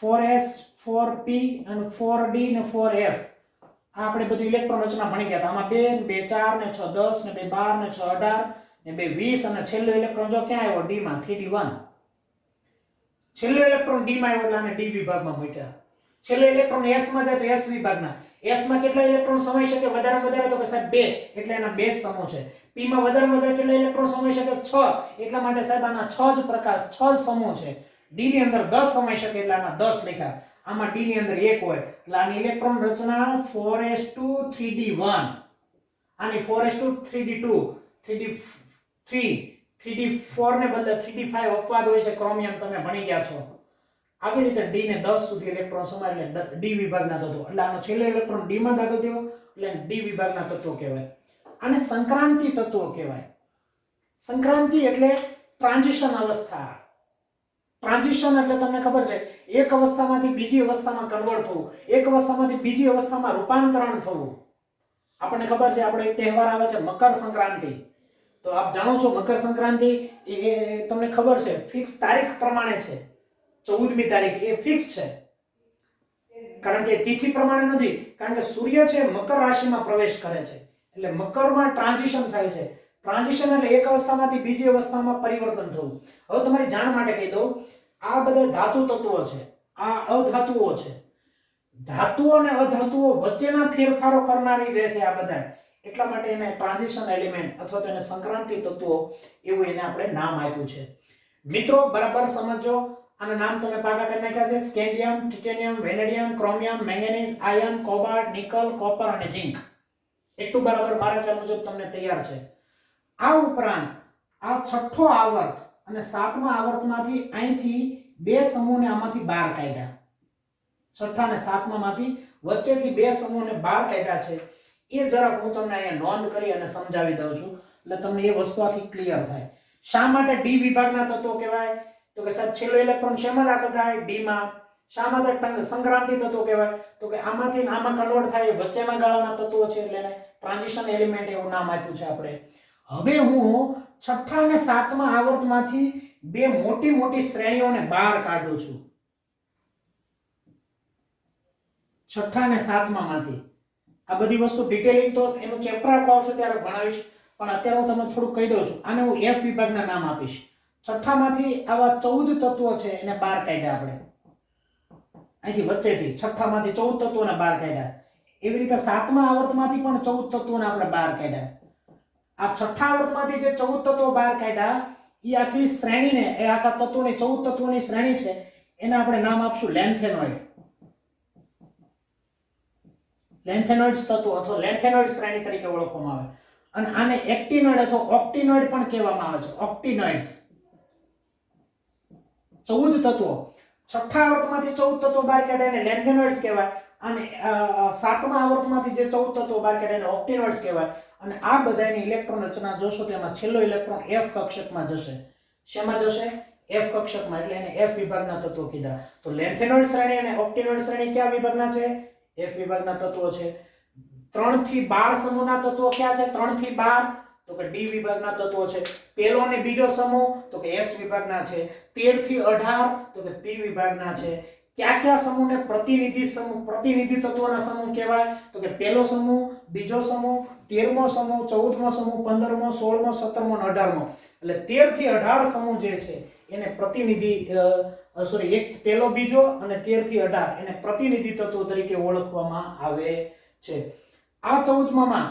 [SPEAKER 1] 4s 4p અને 4d ને 4f. આ આપણે બધું ઇલેક્ટ્રોન રચના ભણી ગયા હતા. આમાં 2 2 4 ને 6 10 ને 2 12 ને 6 18 ને 2 20 અને છેલ્લો ઇલેક્ટ્રોન જો ક્યાં આવ્યો? d માં 3d1. છેલ્લો ઇલેક્ટ્રોન d માં આવ્યો એટલે આને d વિભાગમાં મૂક્યા. છેલ્લો ઇલેક્ટ્રોન s માં જાય તો s વિભાગના. s માં કેટલા ઇલેક્ટ્રોન સમાઈ શકે? વધારે વધારે તો કે સાહેબ 2, એટલે એના 2 જ સમૂહ છે. p માં વધારે વધારે કેટલા ઇલેક્ટ્રોન સમાઈ શકે? 6, એટલા માટે સાહેબ આના 6 જ પ્રકાર 6 જ સમૂહ છે. d ની અંદર 10 સમાઈ શકે એટલે આના 10 લખ્યા. આમાં d ની અંદર 1 હોય એટલે આની ઇલેક્ટ્રોન રચના 4s2 3d1, આની 4s2 3d2, 3d3, 3d4 ને બદલે 3d5 અપવાદ હોય છે. ક્રોમિયમ તમે ભણી ગયા છો. આવી રીતે d ને 10 સુધી ઇલેક્ટ્રોન સમાય એટલે d વિભાગના તત્વો. એટલે આનો છેલ્લો ઇલેક્ટ્રોન d માં દાખલ થયો એટલે d વિભાગના તત્વો કહેવાય. આને સંક્રાંતિ તત્વો કહેવાય. સંક્રાંતિ એટલે ટ્રાન્ઝિશન અવસ્થા. ટ્રાન્ઝિશન એટલે તમને ખબર છે એક અવસ્થામાંથી બીજી અવસ્થામાં કન્વર્ટ થવું, એક અવસ્થામાંથી બીજી અવસ્થામાં રૂપાંતરણ થવું. આપણને ખબર છે આપણો એક તહેવાર આવે છે મકર સંક્રાંતિ. તો આપ જાણો છો મકર સંક્રાંતિ એ તમને ખબર છે ફિક્સ તારીખ પ્રમાણે છે. 14મી તારીખ એ ફિક્સ છે, કારણ કે તિથિ પ્રમાણે નથી, કારણ કે સૂર્ય છે મકર રાશિમાં પ્રવેશ કરે છે એટલે મકરમાં ટ્રાન્ઝિશન થાય છે. ટ્રાન્ઝિશન એટલે એક અવસ્થામાંથી બીજી અવસ્થામાં પરિવર્તન થવું. હવે તમારી જાણ માટે કહી દઉં, આ બધા ધાતુ તત્વો છે, આ અધાતુઓ છે. ધાતુઓ અને અધાતુઓ વચ્ચેના ફેરફારો કરનારી જે છે આ બધા, એટલા માટે એને ટ્રાન્ઝિશન એલિમેન્ટ અથવા તો એને સંક્રાંતિ તત્વો એવું એને આપણે નામ આપ્યું છે. મિત્રો બરાબર સમજો, આના નામ તમે પાકા કરી નાખ્યા છે: scandium, titanium, vanadium, chromium, manganese, iron, cobalt, nickel, copper અને ઝિંક. એટલું બરાબર મારા ખ્યાલ મુજબ તમને તૈયાર છે. આ ઉપરાંત આ છઠ્ઠો આવર્ત અને સાતમા આવર્તમાંથી અહીંથી બે સમૂહને આમાંથી બહાર કાઢ્યા. છઠ્ઠા અને સાતમામાંથી વચ્ચેથી બે સમૂહને બહાર કાઢ્યા છે. એ જરાક હું તમને અહીંયા નોંધ કરી અને સમજાવી દઉં છું એટલે તમને એ વસ્તુ આખી ક્લિયર થાય. શા માટે ડી વિભાગના તત્વો કહેવાય? તો કે સાહેબ છેલ્લો ઇલેક્ટ્રોન શેમાં દાખલ થાય? ડી માં. શા માટે સંક્રાંતિ તત્વો કહેવાય? તો કે આમાંથી આમાં કન્વર્ટ થાય, વચ્ચેના ગાળાના તત્વો છે એટલે એને ટ્રાન્ઝિશન એલિમેન્ટ એવું નામ આપ્યું છે આપણે. હવે હું છઠ્ઠા અને સાતમા આવર્તમાંથી બે મોટી મોટી શ્રેણીઓને બહાર કાઢું છું. છઠ્ઠા અને સાતમામાંથી આ બધી વસ્તુ ડિટેલિંગ તો એનું ચેપ્ટર આખો આવશે ત્યારે ભણાવીશ, પણ અત્યારે હું તમને થોડું કહી દઉં છું. આને હું એફ વિભાગના નામ આપીશ. છઠ્ઠામાંથી આવા 14 તત્વો છે એને બહાર કાઢ્યા આપણે અહીંથી વચ્ચેથી. છઠ્ઠામાંથી 14 તત્વોને બહાર કાઢ્યા. એવી રીતે સાતમા આવર્તમાંથી પણ 14 તત્વોને આપણે બહાર કાઢ્યા. આ છઠ્ઠા આવર્તમાંથી જે 14 તત્વો બહાર કાઢ્યા એ આખી શ્રેણીને, એ આખા તત્વોની 14 તત્વોની શ્રેણી છે એને આપણે નામ આપશું લેન્થેનોઇડ. લેન્થેનોઇડ્સ તત્વો અથવા લેન્થેનોઇડ શ્રેણી તરીકે ઓળખવામાં આવે. અને આને એક્ટિનોઇડ અથવા ઓક્ટિનોઇડ પણ કહેવામાં આવે છે. ઓક્ટિનોઇડ્સ 14 તત્વો. છઠ્ઠા આવર્તમાંથી 14 તત્વો બહાર કાઢ્યા એને લેન્થેનોઇડ્સ કહેવાય. અને સાતમા આવર્તમાંથી જે 14 તત્વો બહાર કાઢ્યા એને ઓક્ટિનોઇડ્સ કહેવાય. અને આ બધાની ઇલેક્ટ્રોન રચના જોશો તેમાં છેલ્લો ઇલેક્ટ્રોન F કક્ષકમાં જશે. શેમાં જશે? F કક્ષકમાં. એટલે એને F વિભાગના તત્વો કીધા. તો લેન્થેનોઇડ શ્રેણી અને ઓક્ટિનોઇડ શ્રેણી કયા વિભાગના છે? F વિભાગના તત્વો છે. 3 થી 12 સમૂહના તત્વો કયા છે? 3 થી 12 તો કે ડી વિભાગના તત્વો છે. પહેલો અને બીજો સમૂહ તો કે એસ વિભાગના છે. 13 થી 18 તો કે પી વિભાગના છે. કયા કયા સમૂહને પ્રતિનિધિ તત્વોના સમૂહ કહેવાય? તો કે પહેલો સમૂહ, બીજો સમૂહ, 13મો સમૂહ, 14મો સમૂહ, 15મો, 16મો, 17મો અને 18મો. એટલે 13 થી 18 સમૂહ જે છે એને પ્રતિનિધિ એક પહેલો, બીજો અને 13 થી 18 એને પ્રતિનિધિ તત્વો તરીકે ઓળખવામાં આવે છે. આ 14માં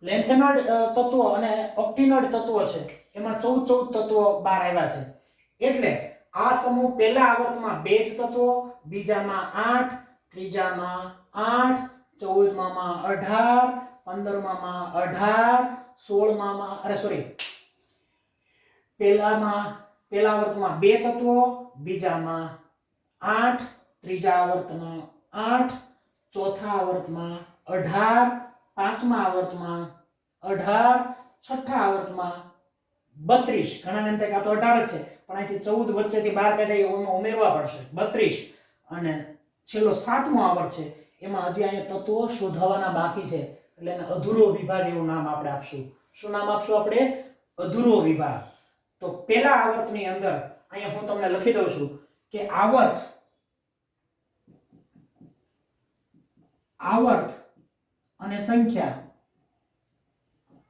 [SPEAKER 1] લેન્થેનોઇડ તત્વો અને ઓક્ટિનોઇડ તત્વો છે, એમાં 14 તત્વો બહાર આવ્યા છે. એટલે આ સમૂહ પહેલા આવર્તમાં 2 જ તત્વો, બીજામાં 8, ત્રીજામાં 8, 14માં 18, 15માં 18, 16માં પહેલા આવર્તમાં 2 તત્વો, બીજામાં 8, ત્રીજા આવર્તમાં 8, ચોથા આવર્તમાં 18, પાંચમા આવર્તમાં 18, છઠ્ઠા આવર્તમાં 32. ઘણાને એમ થાય કે આ તો 18 જ છે, પણ અહીંથી 14 વચ્ચેથી બહાર કાઢી ઉમેરવા પડશે, 32. અને છેલ્લો સાતમો આવર્ત છે, એમાં હજી અહીંયા તત્વો શોધવાના બાકી છે, એટલે એને અધૂરો વિભાગ એવું નામ આપણે આપશું. શું નામ આપશું આપણે? અધૂરો વિભાગ. તો પહેલા આવર્તની અંદર અહીંયા હું તમને લખી દઉં છું કે આવર્ત અને સંખ્યા.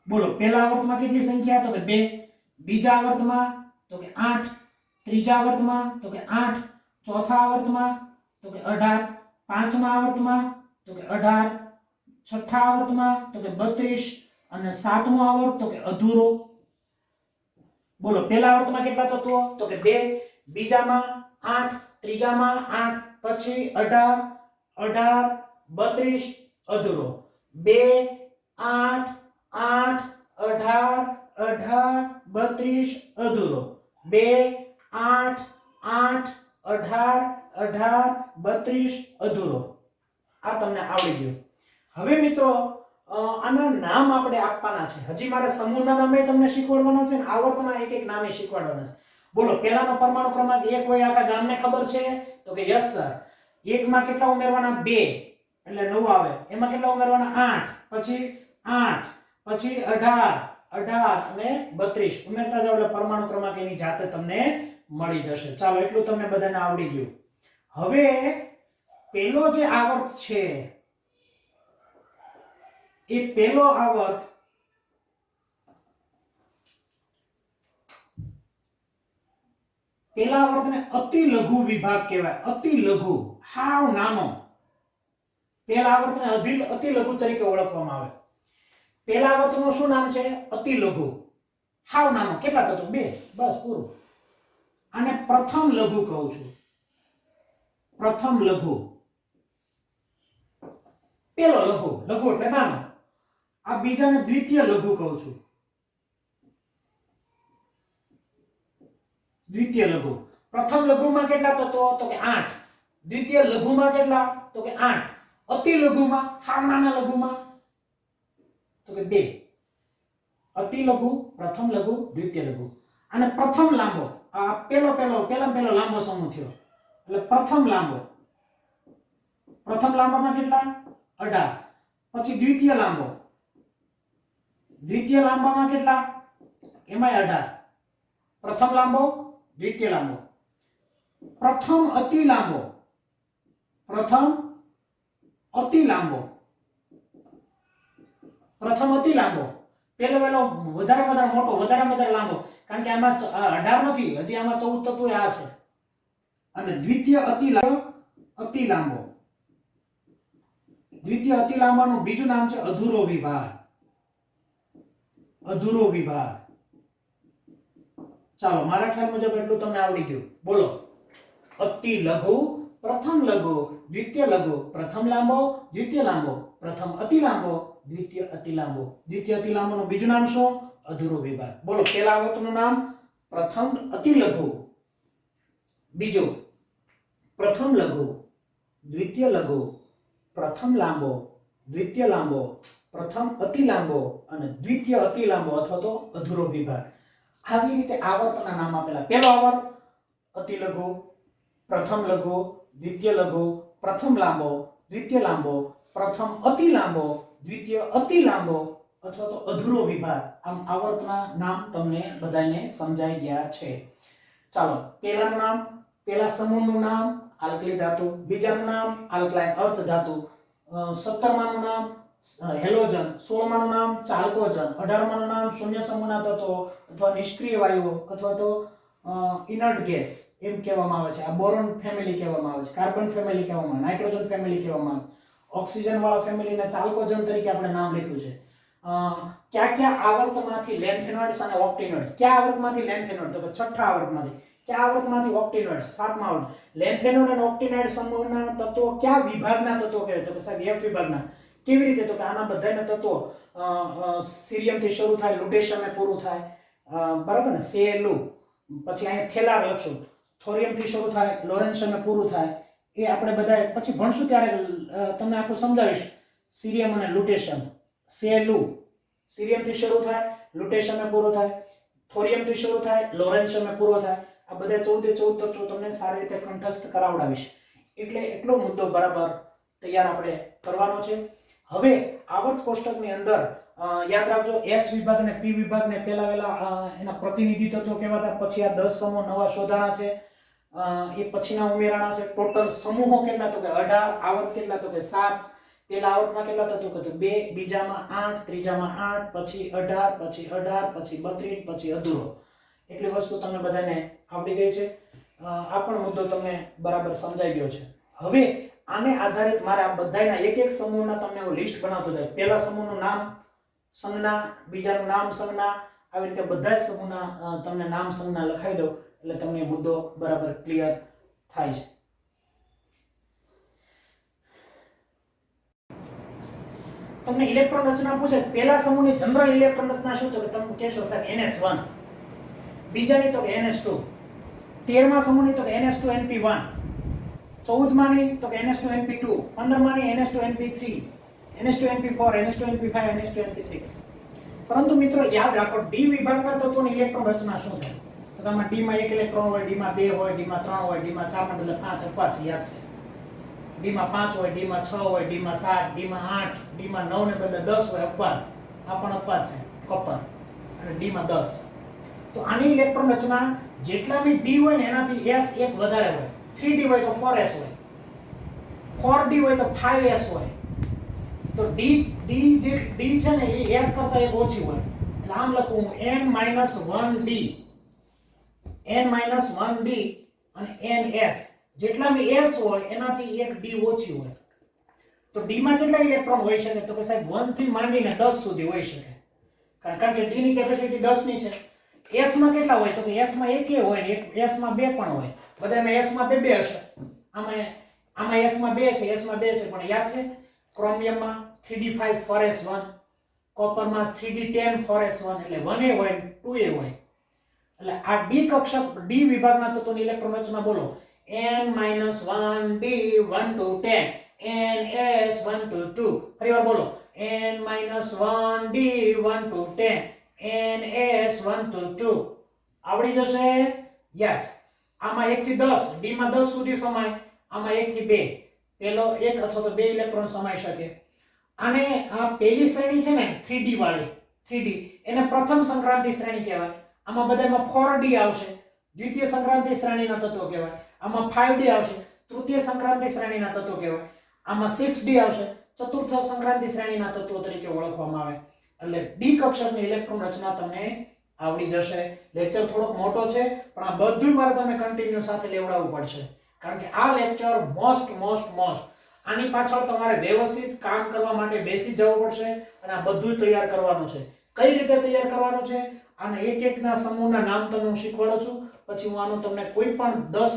[SPEAKER 1] બોલો, પહેલા આવર્તમાં કેટલી સંખ્યા? તો કે 2, બીજા આવર્તમાં તો કે 8, ત્રીજા આવર્તમાં તો કે 8, ચોથા આવર્તમાં તો કે 18, પાંચમા આવર્તમાં તો કે 18, છઠ્ઠા આવર્તમાં તો કે 32 અને સાતમો આવર્ત તો કે અધૂરો. બોલો, પહેલા આવર્તમાં કેટલા તત્વો? તો કે 2, બીજામાં 8, ત્રીજામાં 8, પછી 18, 18, 32 અધૂરો. 2, 8, 8, 18, 18, 32 અધૂરો. 2, 8, 8, 18, 18, 32 અધૂરો. આ તમને આવડી ગયું. હવે મિત્રો આના નામ આપણે આપવાના છે. હજી મારે સમૂહના નામે તમને શીખવાડવાના છે ને આવર્તના એક એક નામે શીખવાડવાના છે. બોલો, પહેલાનો પરમાણુ ક્રમાંક 1 હોય આખા ગામને ખબર છે? તો કે યસ સર. 1 માં કેટલા ઉમેરવાના? 2, એટલે 9 આવે. એમાં કેટલા ઉમેરવાના? 8, પછી 8, પછી 18, 18 અને 32 ઉમેરતા જાવ એટલે પરમાણુ ક્રમાંક એની જાતે તમને મળી જશે. ચાલો, એટલું તમને બધાને આવડી ગયું. હવે પહેલો જે આવર્ત છે એ પહેલો આવર્ત પહેલા આવર્તને અતિ લઘુ વિભાગ કહેવાય. અતિ લઘુ, હાવ નાનો. પહેલા આવર્તને અતિ લઘુ તરીકે ઓળખવામાં આવે. પહેલા આવર્તનું શું નામ છે? અતિ લઘુ, હાવ નાનો. કેટલા થતો? 2, બસ પૂરું. આને પ્રથમ લઘુ કહું છું. પ્રથમ લઘુ. પહેલો લઘુ, લઘુ એટલે નાનો. આ બીજાને દ્વિતીય લઘુ કહું છું. દ્વિતીય લઘુ. પ્રથમ લઘુમાં કેટલા તત્વો? તો કે 8. દ્વિતીય લઘુમાં કેટલા? તો કે 8. અતિ લઘુમાં, હાવ નાના લઘુમાં તો કે 2. અતિ લઘુ, પ્રથમ લઘુ, દ્વિતીય લઘુ. અને પ્રથમ લાંબો, આ પહેલો લાંબો સમૂહ થયો એટલે પ્રથમ લાંબો. પ્રથમ લાંબામાં કેટલા? 18. પછી દ્વિતીય લાંબો. દ્વિતીય લાંબામાં કેટલા? એમાંય 18. પ્રથમ લાંબો, દ્વિતીય લાંબો. પ્રથમ અતિ લાંબો. પ્રથમ અતિ લાંબો. પ્રથમ અતિ લાંબો. પહેલો વધારે મોટો, વધારે લાંબો. કારણ કે આમાં 18 નથી, હજી આમાં 14 તત્વો આ છે. અને દ્વિતીય અતિ લાંબો. દ્વિતીય અતિ લાંબાનું બીજું નામ છે અધૂરો વિભાગ. અધૂરો વિભાગ. ચાલો, મારા ખ્યાલ મુજબ એટલું તમને આવડી ગયું. બોલો, અતિ લઘુ, પ્રથમ લઘુ, દ્વિતીય લઘુ, પ્રથમ લાંબો, દ્વિતીય લાંબો, પ્રથમ અતિ લાંબો, દ્વિતીય અતિ લાંબો. દ્વિતીય અતિ લાંબોનું બીજું નામ શું? અધૂરો વિભાગ. બોલો, પહેલા આવર્તનું નામ પ્રથમ અતિ લઘુ, બીજું પ્રથમ લઘુ, દ્વિતીય લઘુ, પ્રથમ લાંબો, દ્વિતીય લાંબો, પ્રથમ અતિ લાંબો અને દ્વિતીય અતિ લાંબો અથવા તો અધૂરો વિભાગ. આવી રીતે આવર્તના નામ આપેલા. પહેલો આવર્ત અતિ લઘુ, પ્રથમ લઘુ, દ્વિતીય લઘુ, પ્રથમ લાંબો, દ્વિતીય લાંબો, પ્રથમ અતિ લાંબો, દ્વિતીય અતિ લાંબો, અથવા તો અધૂરો વિભાગ, આમ આવર્તના નામ તમને બધાને સમજાઈ ગયા છે. ચાલો, પહેલાનું નામ, પહેલા સમૂહનું નામ આલ્કલી ધાતુ, બીજાનું નામ આલ્કલાઇન અર્ધ ધાતુ, 17માનું નામ હેલોજન, 16માનું નામ ચાલ્કોજન, 18માનું નામ શૂન્ય સમૂહના તત્વો અથવા નિષ્ક્રિય વાયુઓ અથવા તો ઇનર્ટ ગેસ એમ કહેવામાં આવે છે. આ બોરોન ફેમિલી કહેવામાં આવે છે, કાર્બન ફેમિલી કહેવામાં આવે, નાઇટ્રોજન ફેમિલી કહેવામાં આવે, ઓક્સિજન વાળા ફેમિલીને ચાલ્કોજન તરીકે આપણે નામ લખ્યું છે. કયા આવર્તમાંથી લેન્થેનોઇડ્સ અને ઓક્ટિનોઇડ્સ, કયા આવર્તમાંથી લેન્થેનોઇડ, તો કે છઠ્ઠા આવર્તમાંથી. કયા આવર્તમાંથી ઓક્ટિનોઇડ્સ, સાતમા આવર્ત. લેન્થેનોઇડ અને ઓક્ટિનોઇડ સમૂહના તત્વો કયા વિભાગના તત્વો કહેવાય, તો કે સાહેબ એફ વિભાગના. કેવી રીતે, તો કે આના બધાના તત્વો સીરિયમ થી શરૂ થાય, લુટેશિયમ પૂરું થાય, બરાબર ને, સેલુ, પછી અહીંયા થેલાર લખશું, થોરિયમ થી શરૂ થાય, લોરેન્શિયમ પૂરું થાય. એ આપણે બધા પછી ભણશું ત્યારે તમને આખું સમજાવીશ. સીરિયમ અને લુટેશિયમ, સેલુ, સીરિયમ થી શરૂ થાય, લુટેશિયમ પૂરો થાય, થોરિયમ થી શરૂ થાય, લોરેન્શિયમ પૂરો થાય. આ બધા 14 તત્વો તમને સારી રીતે કંઠસ્થ કરાવડાવીશ. એટલે એટલો મુદ્દો બરાબર તૈયાર આપણે કરવાનો છે. હવે આવર્ત કોષ્ટકની અંદર યાદ રાખજો, એસ વિભાગ અને પી વિભાગને પહેલા એના પ્રતિનિધિ તત્વો કહેવાતા, પછી આ 10 સમૂહ નવા શોધાણા છે, એ પછીના ઉમેરાણા છે. ટોટલ સમૂહો કેટલા, તો કે 18, આવર્ત કેટલા, તો કે 7. પહેલા આવર્તમાં કેટલા તત્વો, તો 2, બીજામાં 8, ત્રીજામાં 8, પછી 18, પછી 18, પછી 32, પછી અધૂરો. એટલી વસ્તુ તમને બધાને આવડી ગઈ છે. આ પણ મુદ્દો તમને બરાબર સમજાઈ ગયો છે. હવે આને આધારિત મારે આ બધાના એક એક સમૂહના તમને હું લિસ્ટ બનાવતો જાય. પહેલા સમૂહનું નામ સંજ્ઞા, બીજાનું નામ સંજ્ઞા, આવી રીતે બધા સમૂહના તમને નામ સંજ્ઞા લખાવી દઉં એટલે તમને મુદ્દો બરાબર ક્લિયર થાય છે. તમને ઇલેક્ટ્રોન રચના પૂછે, પહેલા સમૂહની જનરલ ઇલેક્ટ્રોન રચના શું, તો કે તમે કહેશો સાહેબ NS1, બીજાની તો કે NS2, 13મા સમૂહની તો કે NS2NP1, 14માની તો કે NS2NP2, 15માની NS2NP3, NS2NP4, NS2NP5, NS2NP6. પરંતુ મિત્રો યાદ રાખો, ડી વિભાગના તત્વોની ઇલેક્ટ્રોન રચના શું થાય, તો કે આમાં ડી માં 1 ઇલેક્ટ્રોન હોય, ડી માં 2 હોય, ડી માં 3 હોય, ડી માં 4 ના બદલે 5 અપવાદ છે, યાદ છે. ડી માં 5 હોય, ડી માં 6 હોય, ડી માં 7, ડી માં 8, ડી માં 9 ને બદલે 10 હોય, અપવાદ. આ પણ અપવાદ છે, કોપર. અને ડી માં 10. તો આની ઇલેક્ટ્રોન રચના જેટલા બી ડી હોય ને એનાથી s એક વધારે હોય. 3d હોય તો 4s હોય, 4d હોય તો 5s હોય. તો d છે ને એ s કરતા એક ઓછી હોય. એટલે આમ લખું n-1d, n-1d અને ns. જેટલા બી s હોય એનાથી એક d ઓછી હોય. તો d માં કેટલા ઇલેક્ટ્રોન હોઈ શકે, તો કે સાહેબ 1 થી માંડીને 10 સુધી હોઈ શકે. કારણ કે d ની કેપેસિટી 10 ની છે. s માં કેટલા હોય, તો કે s માં એક હોય, s માં 2 પણ હોય. બધામાં s માં 2 હશે. આમાં s માં 2 છે, s માં 2 છે, પણ યાદ છે ક્રોમિયમમાં 3d5 4s1, કોપરમાં 3d10 4s1, એટલે 1a હોય 2a હોય. એટલે આ d કક્ષક d વિભાગના તત્વોની ઇલેક્ટ્રોન રચના બોલો. n-1d 1 to 10, ns 1 to 2. ફરીવાર બોલો, n-1d 1 to 10, ns 1 to 2. આવડી જશે? યસ. આમાં 1 થી 10, d માં 10 સુધી સમાય. આમાં 1 થી 2, પેલો 1 અથવા તો 2 ઇલેક્ટ્રોન સમાઈ શકે. આને આ પહેલી શ્રેણી છે ને 3d વાળી, 3d, એને પ્રથમ સંક્રાંતિ શ્રેણી કહેવાય. આમાં બધામાં 4d આવશે, દ્વિતીય સંક્રાંતિ શ્રેણીના તત્વો કહેવાય. આમાં 5d આવશે, તૃતીય સંક્રાંતિ શ્રેણીના તત્વો કહેવાય. આમાં 6d આવશે, ચતુર્થ સંક્રાંતિ શ્રેણીના તત્વો તરીકે ઓળખવામાં આવે. એટલે ડી કક્ષકની ઇલેક્ટ્રોન રચના તમને આવડી જશે. લેક્ચર થોડોક મોટો છે, પણ આ બધું મારે તમને કન્ટિન્યુ સાથે લેવડાવવું પડશે, કારણ કે આ લેક્ચર મોસ્ટ આની પાછળ તમારે વ્યવસ્થિત કામ કરવા માટે બેસી જવું પડશે અને આ બધું તૈયાર કરવાનું છે. કઈ રીતે તૈયાર કરવાનું છે, આના એક એકના સમૂહના નામ તમને હું શીખવાડું છું. પછી હું આનું તમને કોઈ પણ 10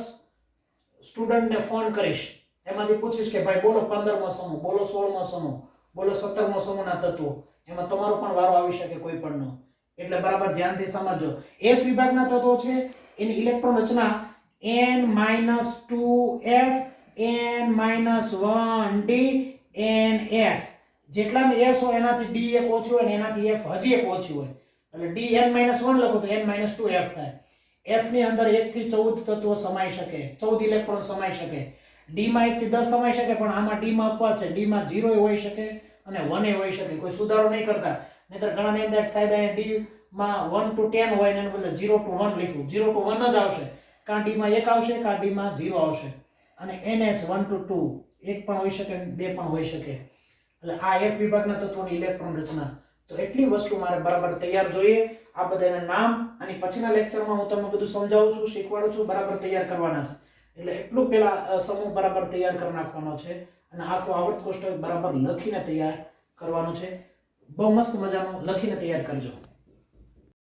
[SPEAKER 1] સ્ટુડન્ટને ફોન કરીશ, એમાંથી પૂછીશ કે ભાઈ બોલો 15મો સમૂહ, બોલો 16મો સમૂહ, બોલો 17મો સમૂહના તત્વો. એમાં તમારો પણ વારો આવી શકે કોઈ પણનો. એટલે બરાબર ધ્યાનથી સમજજો. એફ વિભાગના તત્વો છે, એની ઇલેક્ટ્રોન રચના n-2f, n-1d, ns. જેટલામાં s હોય એનાથી d એક ઓછું હોય અને એનાથી f હજી એક ઓછી હોય. એટલે d n-1 લખો તો n-2f થાય. f ની અંદર 1 થી 14 તત્વો સમાઈ શકે, 14 ઇલેક્ટ્રોન સમાઈ શકે. d માં 1 થી 10 સમાઈ શકે, પણ આમાં d માં અપવાદ છે. d માં 0 હોઈ શકે અને 1 હોઈ શકે. કોઈ સુધારો નહીં કરતા. નહીતર ઘણાને એમ થાય કે સાહેબ અહીંયા ડી માં 1 to 10 હોય ને એને બદલે 0 to 1 લખ્યું. 0 to 1 જ આવશે. કાં ડી માં 1 આવશે કાં ડી માં 0 આવશે. અને NS 1 to 2 એક પણ હોઈ શકે 2 પણ હોઈ શકે. એટલે આ F વિભાગના તત્વોની ઇલેક્ટ્રોન રચના. તો એટલી વસ્તુ મારે બરાબર તૈયાર જોઈએ. આ બધાના નામ અને પછીના લેક્ચરમાં હું તમને બધું સમજાવું છું, શીખવાડું છું, બરાબર તૈયાર કરવાના છે. એટલે એટલું પેલા સમૂહ બરાબર તૈયાર કરી નાખવાનો છે અને આખો આવર્ત કોષ્ટક બરાબર લખીને તૈયાર કરવાનું છે. બહુ મસ્ત મજાનું લખીને તૈયાર કરજો.